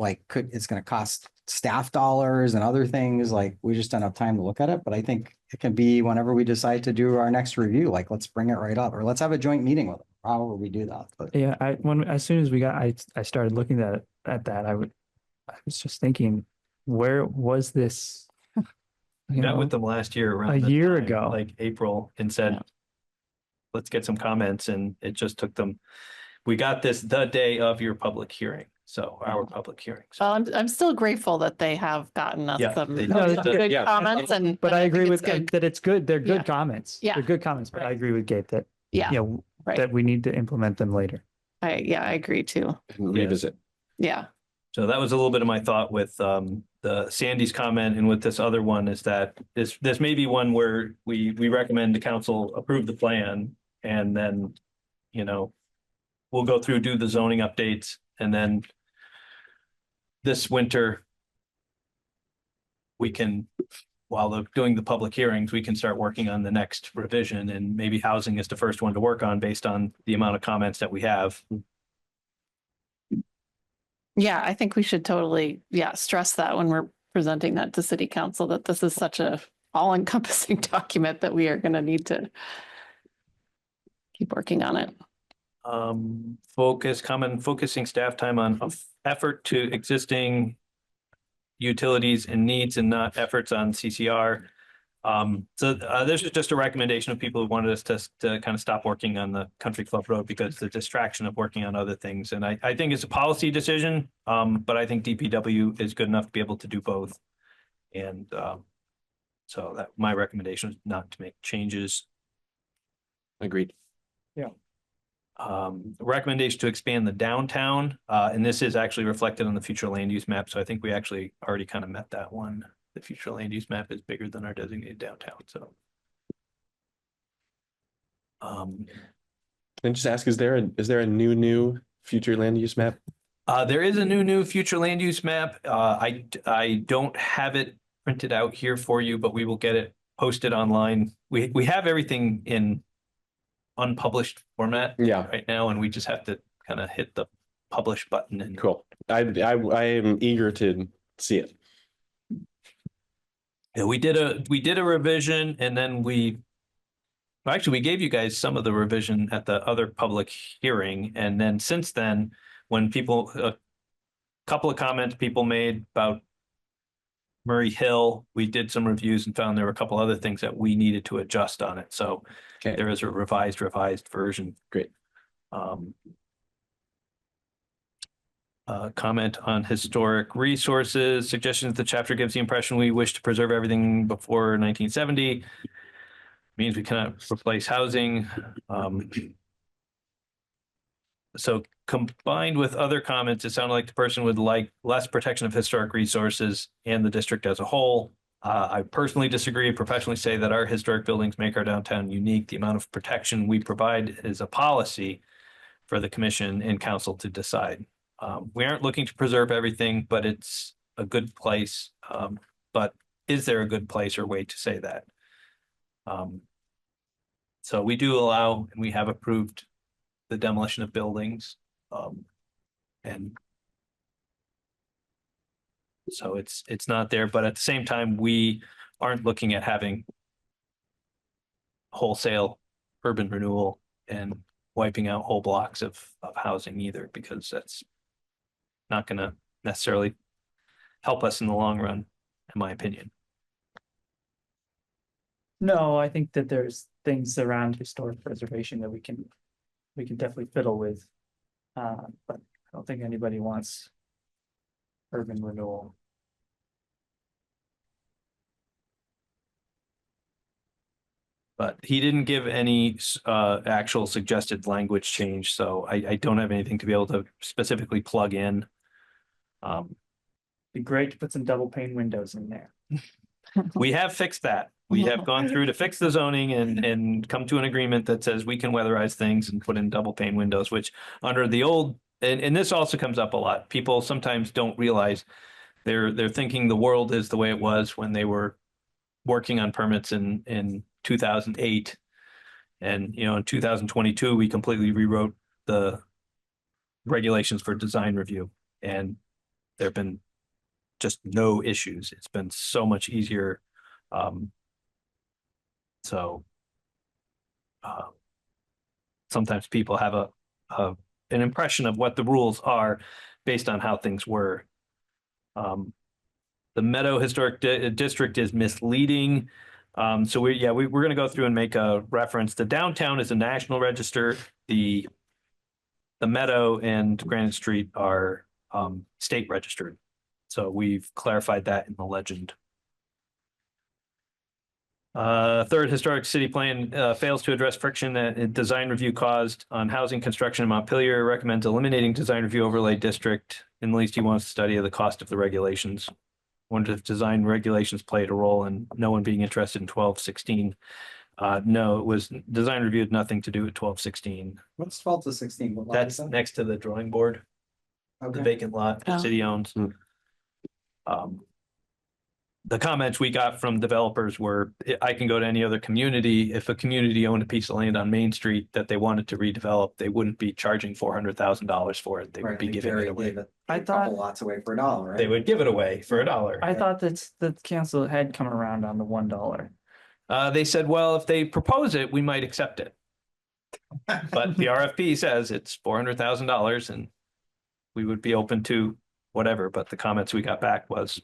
it's going to cost staff dollars and other things. Like we just don't have time to look at it. But I think it can be whenever we decide to do our next review, like let's bring it right up or let's have a joint meeting with them. However we do that. But Yeah, as soon as I started looking at that, I was just thinking, where was this? Met with them last year around a this year time, ago. like April, and said, Yeah. let's get some comments. And it just took them. We got this the day of your public hearing. So our public hearing. So Well, I'm still grateful that they have gotten us Yeah, some they No, some that's good yeah. comments and. But I think agree it's with good. that. It's good. They're good Yeah. comments. Yeah. They're good comments. But I agree with Gabe that Yeah, right. that we need to implement them later. I agree too. And revisit. Yeah. So that was a little bit of my thought with the Sandy's comment, and with this other one is that this may be one where we recommend the council approve the plan, and then, we'll go through, do the zoning updates, and then this winter we can, while they're doing the public hearings, we can start working on the next revision, and maybe housing is the first one to work on based on the amount of comments that we have. Yeah, I think we should totally, stress that when we're presenting that to city council, that this is such a all-encompassing document that we are going to need to keep working on it. Focusing staff time on effort to existing utilities and needs and not efforts on CCR. This is just a recommendation of people who wanted us to kind of stop working on the Country Club Road because the distraction of working on other things. And I think it's a policy decision, but I think DPW is good enough to be able to do both. And so that my recommendation is not to make changes. Agreed. Recommendation to expand the downtown, and this is actually reflected on the future land use map. So I think we actually already kind of met that one. The future land use map is bigger than our designated downtown. So, Can I just ask, is there a new future land use map? there is a new future land use map. I don't have it printed out here for you, but we will get it posted online. We have everything in unpublished format Yeah, right now, and we just have to kind of hit the publish button and cool. I am eager to see it. Yeah, we did a revision and then well, actually, we gave you guys some of the revision at the other public hearing. And then since then, when a couple of comments people made about Murray Hill, we did some reviews and found there were a couple other things that we needed to adjust on it. So Okay. there is a revised version. Great. Comment on historic resources, suggestions. The chapter gives the impression we wish to preserve everything before 1970. Means we cannot replace housing. So combined with other comments, it sounded like the person would like less protection of historic resources and the district as a whole. I personally disagree, professionally say that our historic buildings make our downtown unique. The amount of protection we provide is a policy for the commission and council to decide. We aren't looking to preserve everything, but it's a good place. But is there a good place or way to say that? So we do allow, and we have approved the demolition of buildings. And so it's not there, but at the same time, we aren't looking at having wholesale urban renewal and wiping out whole blocks of housing either, because that's not going to necessarily help us in the long run, in my opinion. No, I think that there's things around historic preservation that we can definitely fiddle with. But I don't think anybody wants urban renewal. But he didn't give any actual suggested language change, so I don't have anything to be able to specifically plug in. Be great to put some double pane windows in there. We have fixed that. We have gone through to fix the zoning and come to an agreement that says we can weatherize things and put in double pane windows, which under the old, and this also comes up a lot. People sometimes don't realize they're thinking the world is the way it was when they were working on permits in 2008. And, in 2022, we completely rewrote the regulations for design review, and there have been just no issues. It's been so much easier. Sometimes people have an impression of what the rules are based on how things were. The Meadow Historic District is misleading. So we're going to go through and make a reference. The downtown is a national register. The Meadow and Granite Street are state registered. So we've clarified that in the legend. Third, historic city plan fails to address friction that design review caused on housing construction in Montpelier. Recommends eliminating design review overlay district. In the least, he wants to study the cost of the regulations. Wondered if design regulations played a role in no one being interested in 1216. No, it was design review had nothing to do with 1216. What's 12 to 16? What lot That's is that? next to the drawing board, the Okay. vacant lot the Oh. city owns. Hmm. The comments we got from developers were, I can go to any other community. If a community owned a piece of land on Main Street that they wanted to redevelop, they wouldn't be charging $400,000 for it. They would Right, be like giving Barry it away. gave it I a couple thought- lots away for $1, right? They would give it away for $1. I thought that the council had come around on the $1. They said, well, if they propose it, we might accept it. But the RFP says it's $400,000 and we would be open to whatever. But the comments we got back was,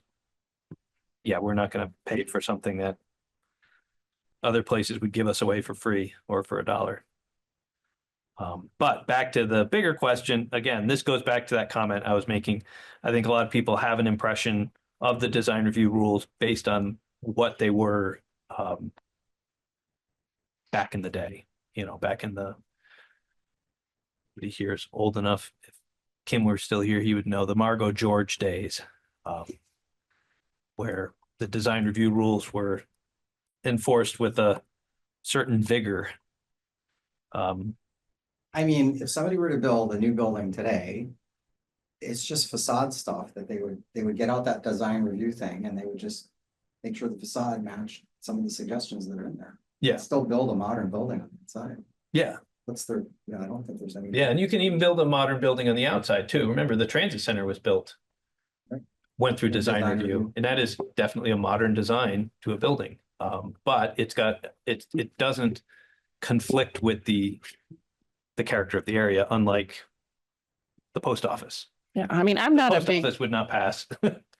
yeah, we're not going to pay for something that other places would give us away for free or for $1. But back to the bigger question, again, this goes back to that comment I was making. I think a lot of people have an impression of the design review rules based on what they were back in the day, back in the, everybody here is old enough. If Kim were still here, he would know the Margot George days, where the design review rules were enforced with a certain vigor. I mean, if somebody were to build a new building today, it's just facade stuff that they would get out that design review thing and they would just make sure the facade matched some of the suggestions that are in there. Yeah. Still build a modern building on the inside. Yeah. I don't think there's any. Yeah, and you can even build a modern building on the outside too. Remember, the transit center was built Right. went through design Design review, review. and that is definitely a modern design to a building. But it doesn't conflict with the character of the area, unlike the post office. Yeah, I mean, I'm not a Post big, office would not pass.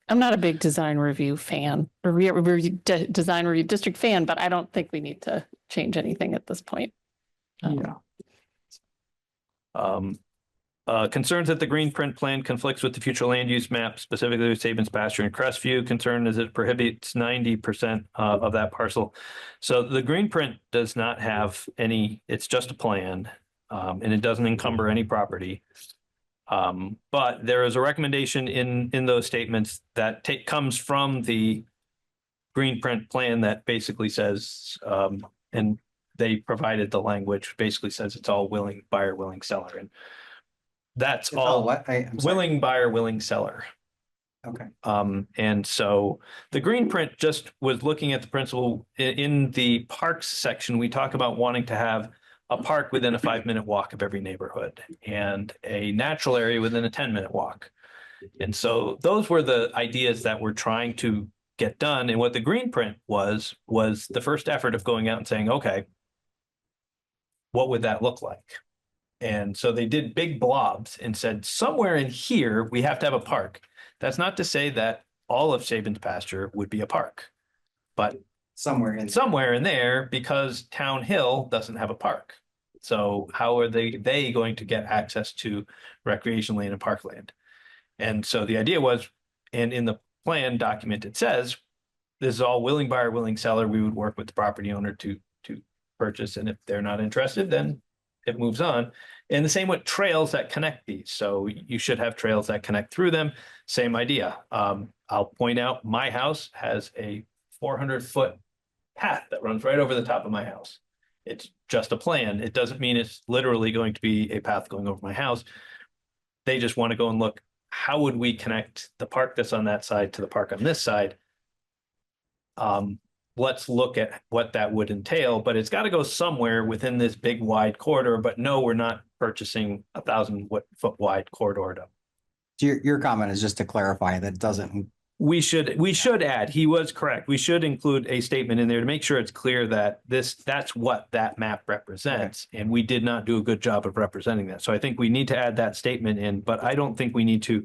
I'm not a big design review fan or design review district fan, but I don't think we need to change anything at this point. Yeah. Concerns that the green print plan conflicts with the future land use map, specifically with Sabins Pasture and Crestview. Concern is it prohibits 90% of that parcel. So the green print does not have any, it's just a plan, and it doesn't encumber any property. But there is a recommendation in those statements that comes from the green print plan that basically says, and they provided the language, basically says it's all willing buyer, willing seller. And that's It's all what? I'm sorry. willing buyer, willing seller. Okay. And so the green print just was looking at the principle in the parks section. We talk about wanting to have a park within a 5-minute walk of every neighborhood and a natural area within a 10-minute walk. And so those were the ideas that we're trying to get done. And what the green print was the first effort of going out and saying, okay, what would that look like? And so they did big blobs and said, somewhere in here, we have to have a park. That's not to say that all of Sabins Pasture would be a park, but Somewhere in. somewhere in there, because Town Hill doesn't have a park. So how are they going to get access to recreation land and parkland? And so the idea was, and in the plan document, it says, this is all willing buyer, willing seller. We would work with the property owner to purchase. And if they're not interested, then it moves on. And the same with trails that connect these. So you should have trails that connect through them. Same idea. I'll point out my house has a 400-foot path that runs right over the top of my house. It's just a plan. It doesn't mean it's literally going to be a path going over my house. They just want to go and look, how would we connect the park that's on that side to the park on this side? Let's look at what that would entail, but it's got to go somewhere within this big wide corridor. But no, we're not purchasing 1,000-foot wide corridor. Your comment is just to clarify that it doesn't. We should add, he was correct. We should include a statement in there to make sure it's clear that that's what that map represents. And we did not do a good job of representing that. So I think we need to add that statement in, but I don't think we need to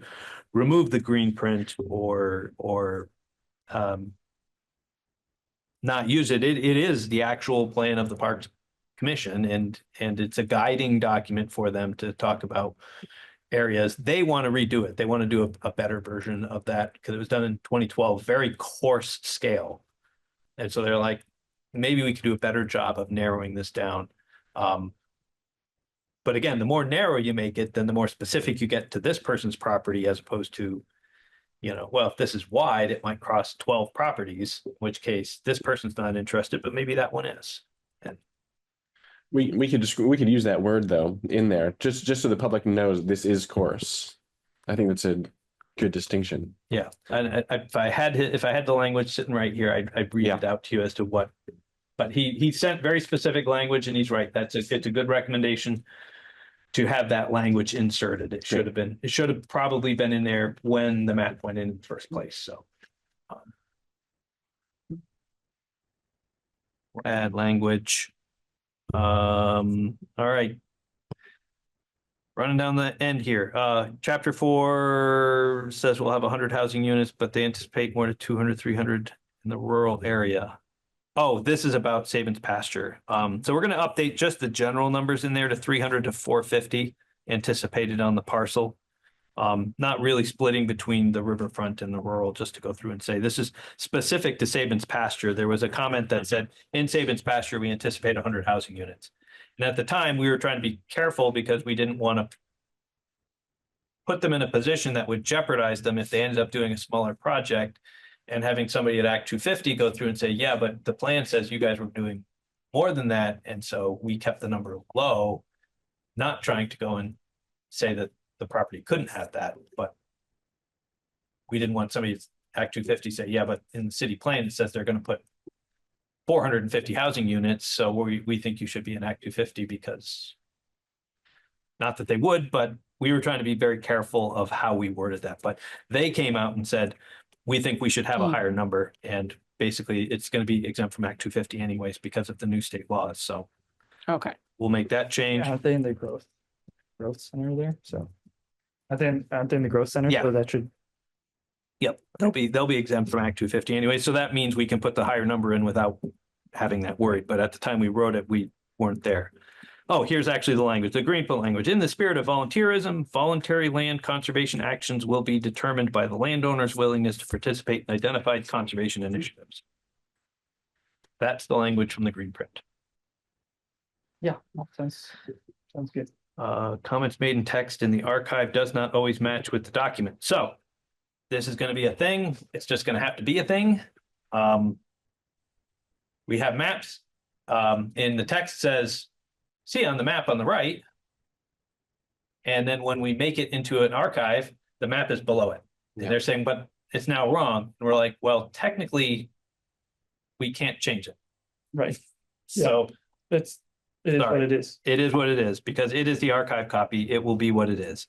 remove the green print or not use it. It is the actual plan of the Parks Commission, and it's a guiding document for them to talk about areas. They want to redo it. They want to do a better version of that because it was done in 2012, very coarse scale. And so they're like, maybe we could do a better job of narrowing this down. But again, the more narrow you make it, then the more specific you get to this person's property, as opposed to, well, if this is wide, it might cross 12 properties, in which case this person's not interested, but maybe that one is. And We could use that word though in there just so the public knows this is coarse. I think that's a good distinction. yeah, and if I had the language sitting right here, I'd read it out to you as to what. But he sent very specific language, and he's right. It's a good recommendation to have that language inserted. It should have probably been in there when the map went in the first place. So we'll add language. All right. Running down the end here. Chapter 4 says we'll have 100 housing units, but they anticipate more than 200, 300 in the rural area. Oh, this is about Sabins Pasture. So we're going to update just the general numbers in there to 300 to 450 anticipated on the parcel. Not really splitting between the riverfront and the rural, just to go through and say this is specific to Sabins Pasture. There was a comment that said in Sabins Pasture, we anticipate 100 housing units. And at the time we were trying to be careful because we didn't want to put them in a position that would jeopardize them if they ended up doing a smaller project and having somebody at Act 250 go through and say, yeah, but the plan says you guys were doing more than that. And so we kept the number low, not trying to go and say that the property couldn't have that, but we didn't want somebody at Act 250 say, yeah, but in the city plan, it says they're going to put 450 housing units. So we think you should be in Act 250 because not that they would, but we were trying to be very careful of how we worded that, but they came out and said, we think we should have a Hmm. higher number, and basically it's going to be exempt from Act 250 anyways because of the new state laws. So Okay. we'll make that change. Aren't they in the growth center there? So aren't they in the growth center? Yeah. So that should, Yep, they'll be exempt from Act 250 anyway. So that means we can put the higher number in without having that worried. But at the time we wrote it, we weren't there. Oh, here's actually the language, the Greenfield language. In the spirit of volunteerism, voluntary land conservation actions will be determined by the landowner's willingness to participate in identified conservation initiatives. That's the language from the green print. yeah, sounds good. Comments made in text in the archive does not always match with the document. So this is going to be a thing. It's just going to have to be a thing. We have maps. And the text says, see on the map on the right. And then when we make it into an archive, the map is below it. And Yeah. they're saying, but it's now wrong. And we're like, well, technically, we can't change it. Right. So It is what Sorry. it is. it is what it is because it is the archive copy. It will be what it is.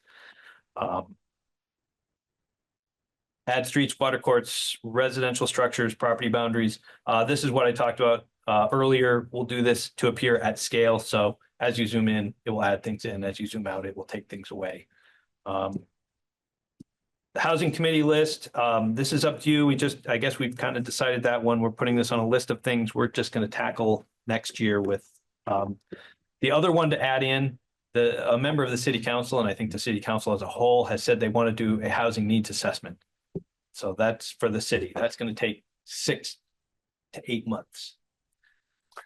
Add streets, water courts, residential structures, property boundaries. This is what I talked about earlier. We'll do this to appear at scale. So as you zoom in, it will add things in. As you zoom out, it will take things away. The housing committee list, this is up to you. I guess we've kind of decided that one. We're putting this on a list of things we're just going to tackle next year with the other one to add in. A member of the city council, and I think the city council as a whole, has said they want to do a housing needs assessment. So that's for the city. That's going to take 6 to 8 months.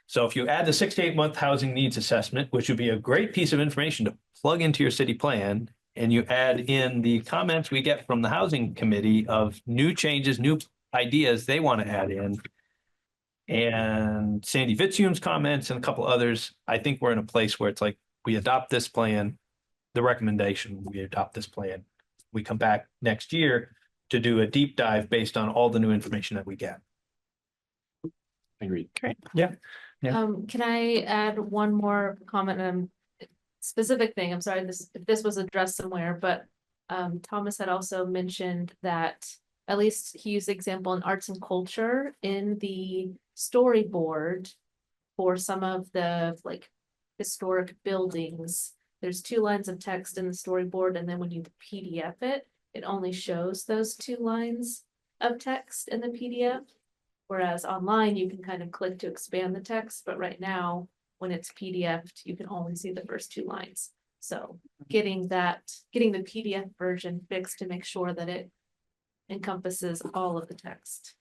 So if you add the 6 to 8 month housing needs assessment, which would be a great piece of information to plug into your city plan, and you add in the comments we get from the housing committee of new changes, new ideas they want to add in, and Sandy Fitzhume's comments and a couple others, I think we're in a place where it's like, we adopt this plan, the recommendation, we adopt this plan. We come back next year to do a deep dive based on all the new information that we get. Agreed. Yeah. Can I add one more comment on specific thing? I'm sorry, if this was addressed somewhere, but Thomas had also mentioned that at least he used the example in arts and culture in the storyboard for some of the like historic buildings. There's 2 lines of text in the storyboard, and then when you PDF it, it only shows those 2 lines of text in the PDF. Whereas online, you can kind of click to expand the text, but right now, when it's PDF'd, you can only see the first 2 lines. So getting the PDF version fixed to make sure that it encompasses all of the text.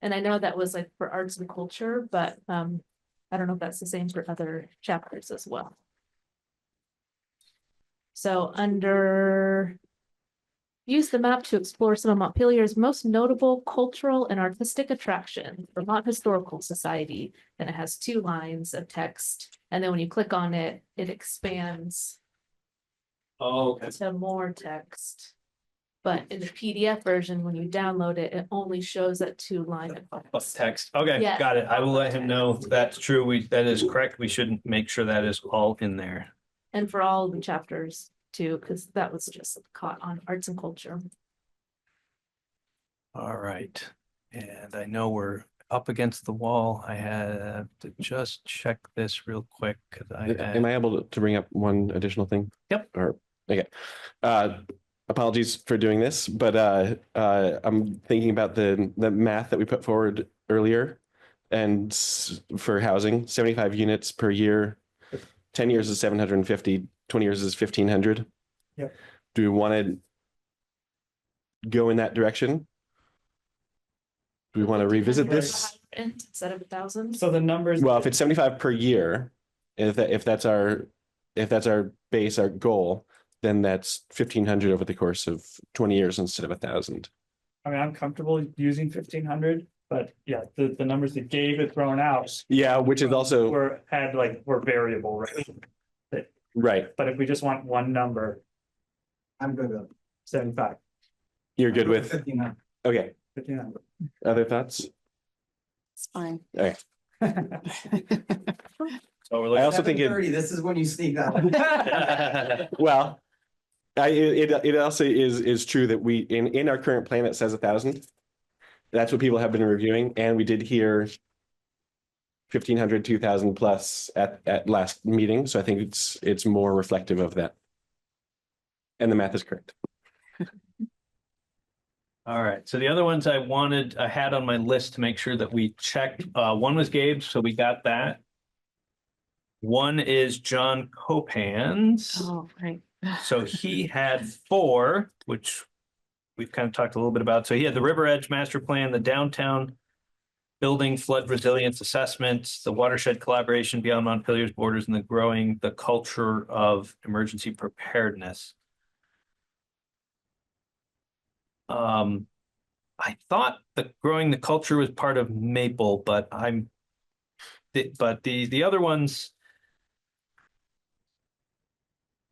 And I know that was like for arts and culture, but I don't know if that's the same for other chapters as well. So under use the map to explore some of Montpelier's most notable cultural and artistic attractions, Vermont Historical Society. Then it has 2 lines of text. And then when you click on it, it expands Oh, to more text. But in the PDF version, when you download it, it only shows that 2 line of text. text. Okay, Yeah. got it. I will let him know that's true. That is correct. We should make sure that is all in there. And for all the chapters too, because that was just caught on arts and culture. All right. And I know we're up against the wall. I have to just check this real quick because Am I able to bring up one additional thing? Yep. Or, okay. Apologies for doing this, but I'm thinking about the math that we put forward earlier. And for housing, 75 units per year, 10 years is 750, 20 years is 1,500. Yep. Do we want to go in that direction? Do we want to revisit this? Instead of 1,000. So the numbers. Well, if it's 75 per year, if that's our base, our goal, then that's 1,500 over the course of 20 years instead of 1,000. I mean, I'm comfortable using 1,500, but yeah, the numbers that Gabe had thrown out Yeah, which is also were variable, right? right. But if we just want one number, I'm good with 75, You're good with 59. okay. 1,500. Other thoughts? It's fine. so we're I also think 7:30, this is when you sneak that. well, It also is true that we, in our current plan, it says 1,000. That's what people have been reviewing, and we did hear 1,500, 2,000 plus at last meeting, so I think it's more reflective of that. And the math is correct. All right, so the other ones I had on my list to make sure that we checked, one was Gabe's, so we got that. One is John Copan's. Oh, right. So he had 4, which we've kind of talked a little bit about. So he had the River Edge Master Plan, the Downtown Building Flood Resilience Assessment, the Watershed Collaboration Beyond Montpelier's Borders, and growing the culture of emergency preparedness. I thought that growing the culture was part of Maple, but the other ones,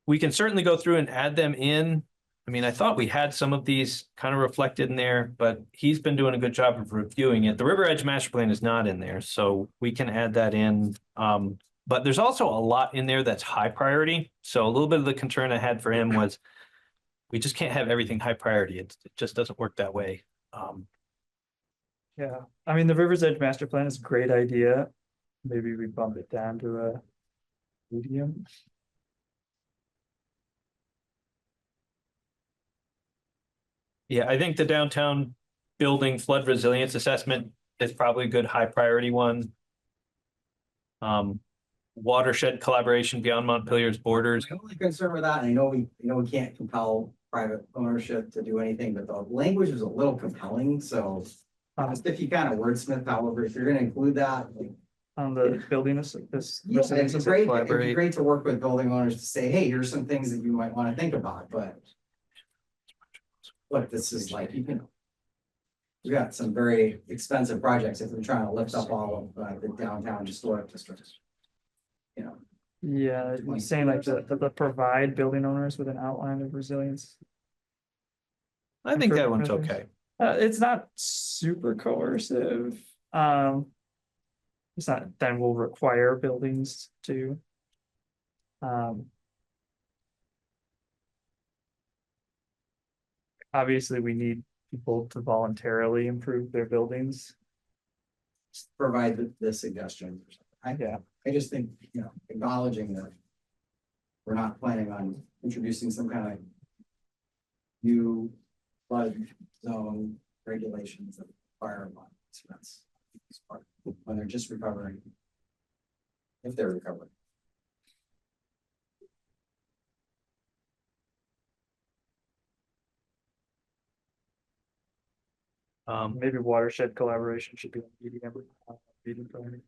we can certainly go through and add them in. I mean, I thought we had some of these kind of reflected in there, but he's been doing a good job of reviewing it. The River Edge Master Plan is not in there, so we can add that in. But there's also a lot in there that's high priority. So a little bit of the concern I had for him was we just can't have everything high priority. It just doesn't work that way. Yeah, I mean, the River's Edge Master Plan is a great idea. Maybe we bump it down to a medium. Yeah, I think the Downtown Building Flood Resilience Assessment is probably a good high priority one. Watershed Collaboration Beyond Montpelier's Borders. My only concern with that, and I know we can't compel private ownership to do anything, but the language is a little compelling, so just if you kind of wordsmith, however, if you're gonna include that, like, On the building this. yeah, resilience it'd be collaborate. great to work with building owners to say, hey, here's some things that you might want to think about, but look, this is like, we got some very expensive projects if we're trying to lift up all of the downtown historic districts. You know, Yeah, you're saying like the provide building owners with an outline of resilience. I think that one's okay. It's not super coercive. It's not, then we'll require buildings to. Obviously, we need people to voluntarily improve their buildings. provide the suggestions. Yeah. I just think, acknowledging that we're not planning on introducing some kind of new flood zone regulations that require a lot. So that's part when they're just recovering. If they're recovering. Maybe watershed collaboration should be a meeting plan.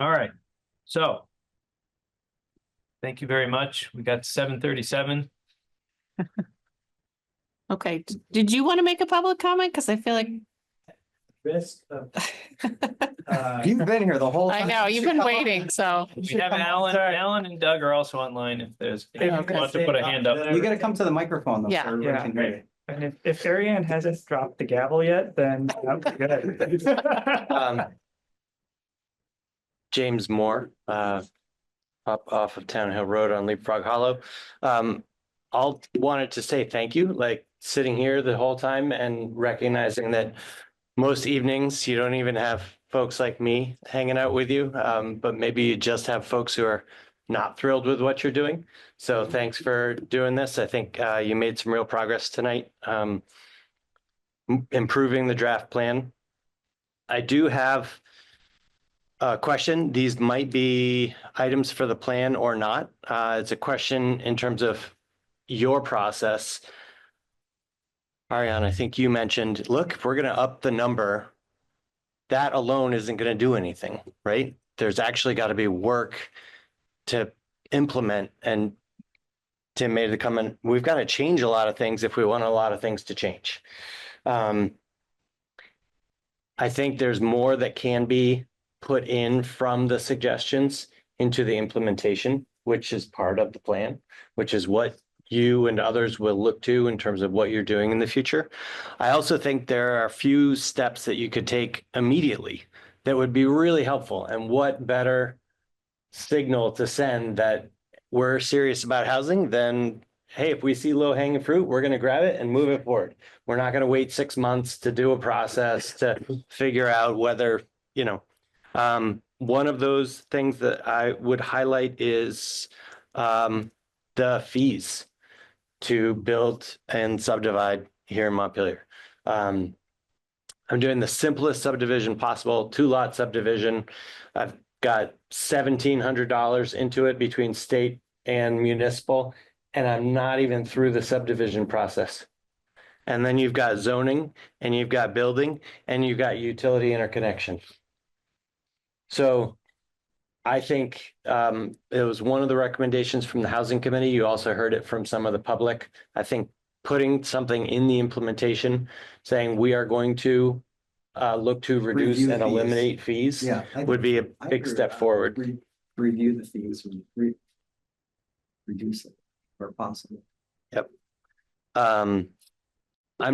All right, so thank you very much. We got 7:37. Okay, did you want to make a public comment? Because I feel like Risk of, You've been here the whole I time. know, you've been waiting, so. We have Alan and Doug are also online if anyone wants to put a hand up. You gotta come to the microphone though. Yeah. so everybody can hear you. And if Ariane hasn't dropped the gavel yet, then that'd be good. James Moore, up off of Town Hill Road on Leapfrog Hollow. All wanted to say thank you, like sitting here the whole time and recognizing that most evenings you don't even have folks like me hanging out with you, but maybe you just have folks who are not thrilled with what you're doing. So thanks for doing this. I think you made some real progress tonight, improving the draft plan. I do have a question. These might be items for the plan or not. It's a question in terms of your process. Ariane, I think you mentioned, look, if we're going to up the number, that alone isn't going to do anything, right? There's actually got to be work to implement. And Tim made the comment, we've got to change a lot of things if we want a lot of things to change. I think there's more that can be put in from the suggestions into the implementation, which is part of the plan, which is what you and others will look to in terms of what you're doing in the future. I also think there are a few steps that you could take immediately that would be really helpful. And what better signal to send that we're serious about housing than, hey, if we see low hanging fruit, we're going to grab it and move it forward. We're not going to wait 6 months to do a process to figure out whether, one of those things that I would highlight is the fees to build and subdivide here in Montpelier. I'm doing the simplest subdivision possible, 2-lot subdivision. I've got $1,700 into it between state and municipal, and I'm not even through the subdivision process. And then you've got zoning, and you've got building, and you've got utility interconnection. So I think it was one of the recommendations from the Housing Committee. You also heard it from some of the public. I think putting something in the implementation saying we are going to look to reduce Review and fees. eliminate fees Yeah. would be a I big agree step with that. forward. Review the fees, reduce it where possible. I'm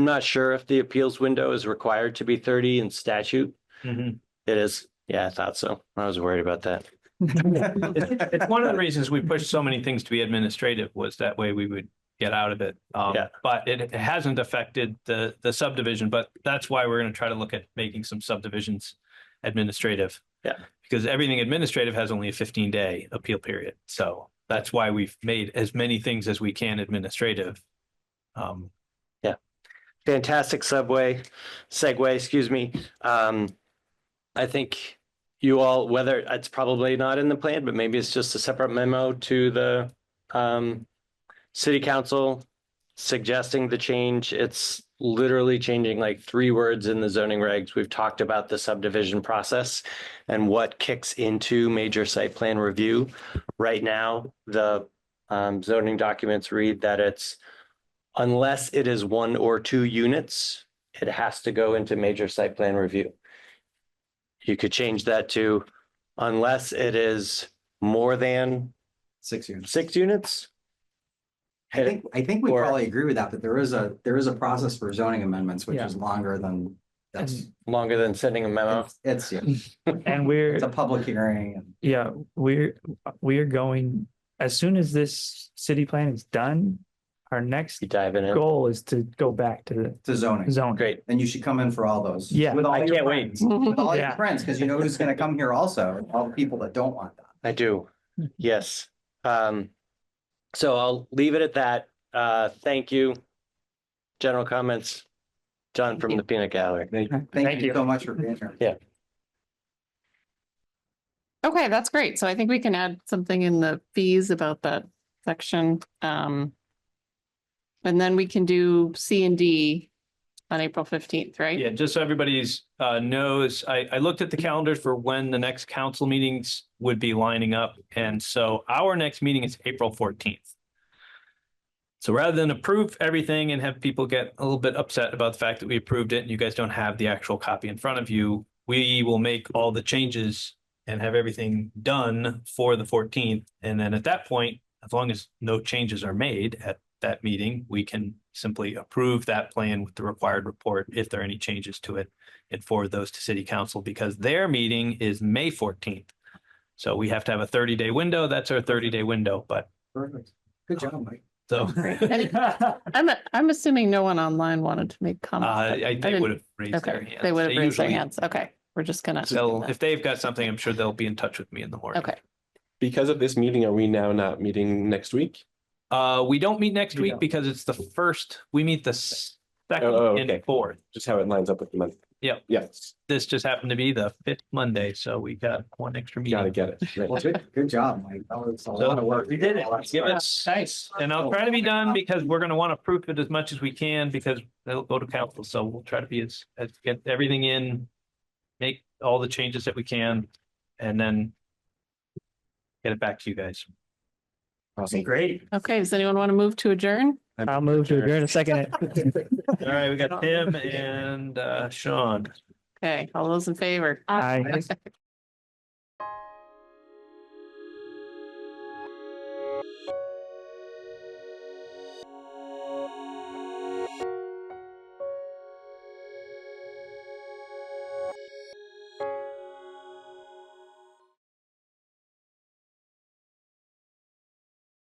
not sure if the appeals window is required to be 30 in statute. Mhm. It is. Yeah, I thought so. I was worried about that. It's one of the reasons we pushed so many things to be administrative, was that way we would get out of it. Yeah. But it hasn't affected the subdivision, but that's why we're going to try to look at making some subdivisions administrative. Yeah. Because everything administrative has only a 15-day appeal period. So that's why we've made as many things as we can administrative. Fantastic segue, excuse me. I think you all, whether it's probably not in the plan, but maybe it's just a separate memo to the city council suggesting the change. It's literally changing like 3 words in the zoning regs. We've talked about the subdivision process and what kicks into major site plan review. Right now, the zoning documents read that it's unless it is 1 or 2 units, it has to go into major site plan review. You could change that to unless it is more than 6 units. 6 units. I think we Or- probably agree with that, but there is a process for zoning amendments, which Yeah. is longer than that's. Longer than sending a memo. It's yeah, And we're, it's a public hearing and yeah, we're going, as soon as this city plan is done, our next You dive in it. goal is to go back to the to zoning. zone. Great. And you should come in for all those. Yeah. With all I your can't wait. friends. With all your Yeah. friends, because you know who's gonna come here also, all the people that don't want that. I do. Yes. So I'll leave it at that. Thank you. General comments. John from the Peanut Gallery. Thank you so much for being here. Okay, that's great. So I think we can add something in the fees about that section. And then we can do C and D on April 15th, right? Yeah, just so everybody's knows, I looked at the calendar for when the next council meetings would be lining up. And so our next meeting is April 14th. So rather than approve everything and have people get a little bit upset about the fact that we approved it and you guys don't have the actual copy in front of you, we will make all the changes and have everything done for the 14th. And then at that point, as long as no changes are made at that meeting, we can simply approve that plan with the required report if there are any changes to it and forward those to city council, because their meeting is May 14th. So we have to have a 30-day window. That's our 30-day window, but Perfect. Good job, Mike. so I'm assuming no one online wanted to make comments. they didn't- would have raised their Okay, hands. they would have raised their usually- hands. Okay, we're just gonna. If they've got something, I'm sure they'll be in touch with me in the morning. Okay, Because of this meeting, are we now not meeting next week? We don't meet next We week don't. because it's the first, we meet the second Oh, and okay. fourth. Just how it lines up with the month. Yep. Yes, This just happened to be the 5th Monday, so we got one extra gotta meeting. get it. Right. Well, good job, Mike. That was a lot of work. We did it. All that Give stuff. it nice. And I'll try to be done because we're gonna want to proof it as much as we can because they'll go to council. So we'll try to be as get everything in, make all the changes that we can, and then get it back to you guys. Awesome. Great. okay. Does anyone want to move to adjourn? I'll move to adjourn a second. All right, we got Tim and Sean. Okay, all those in favor? Aye.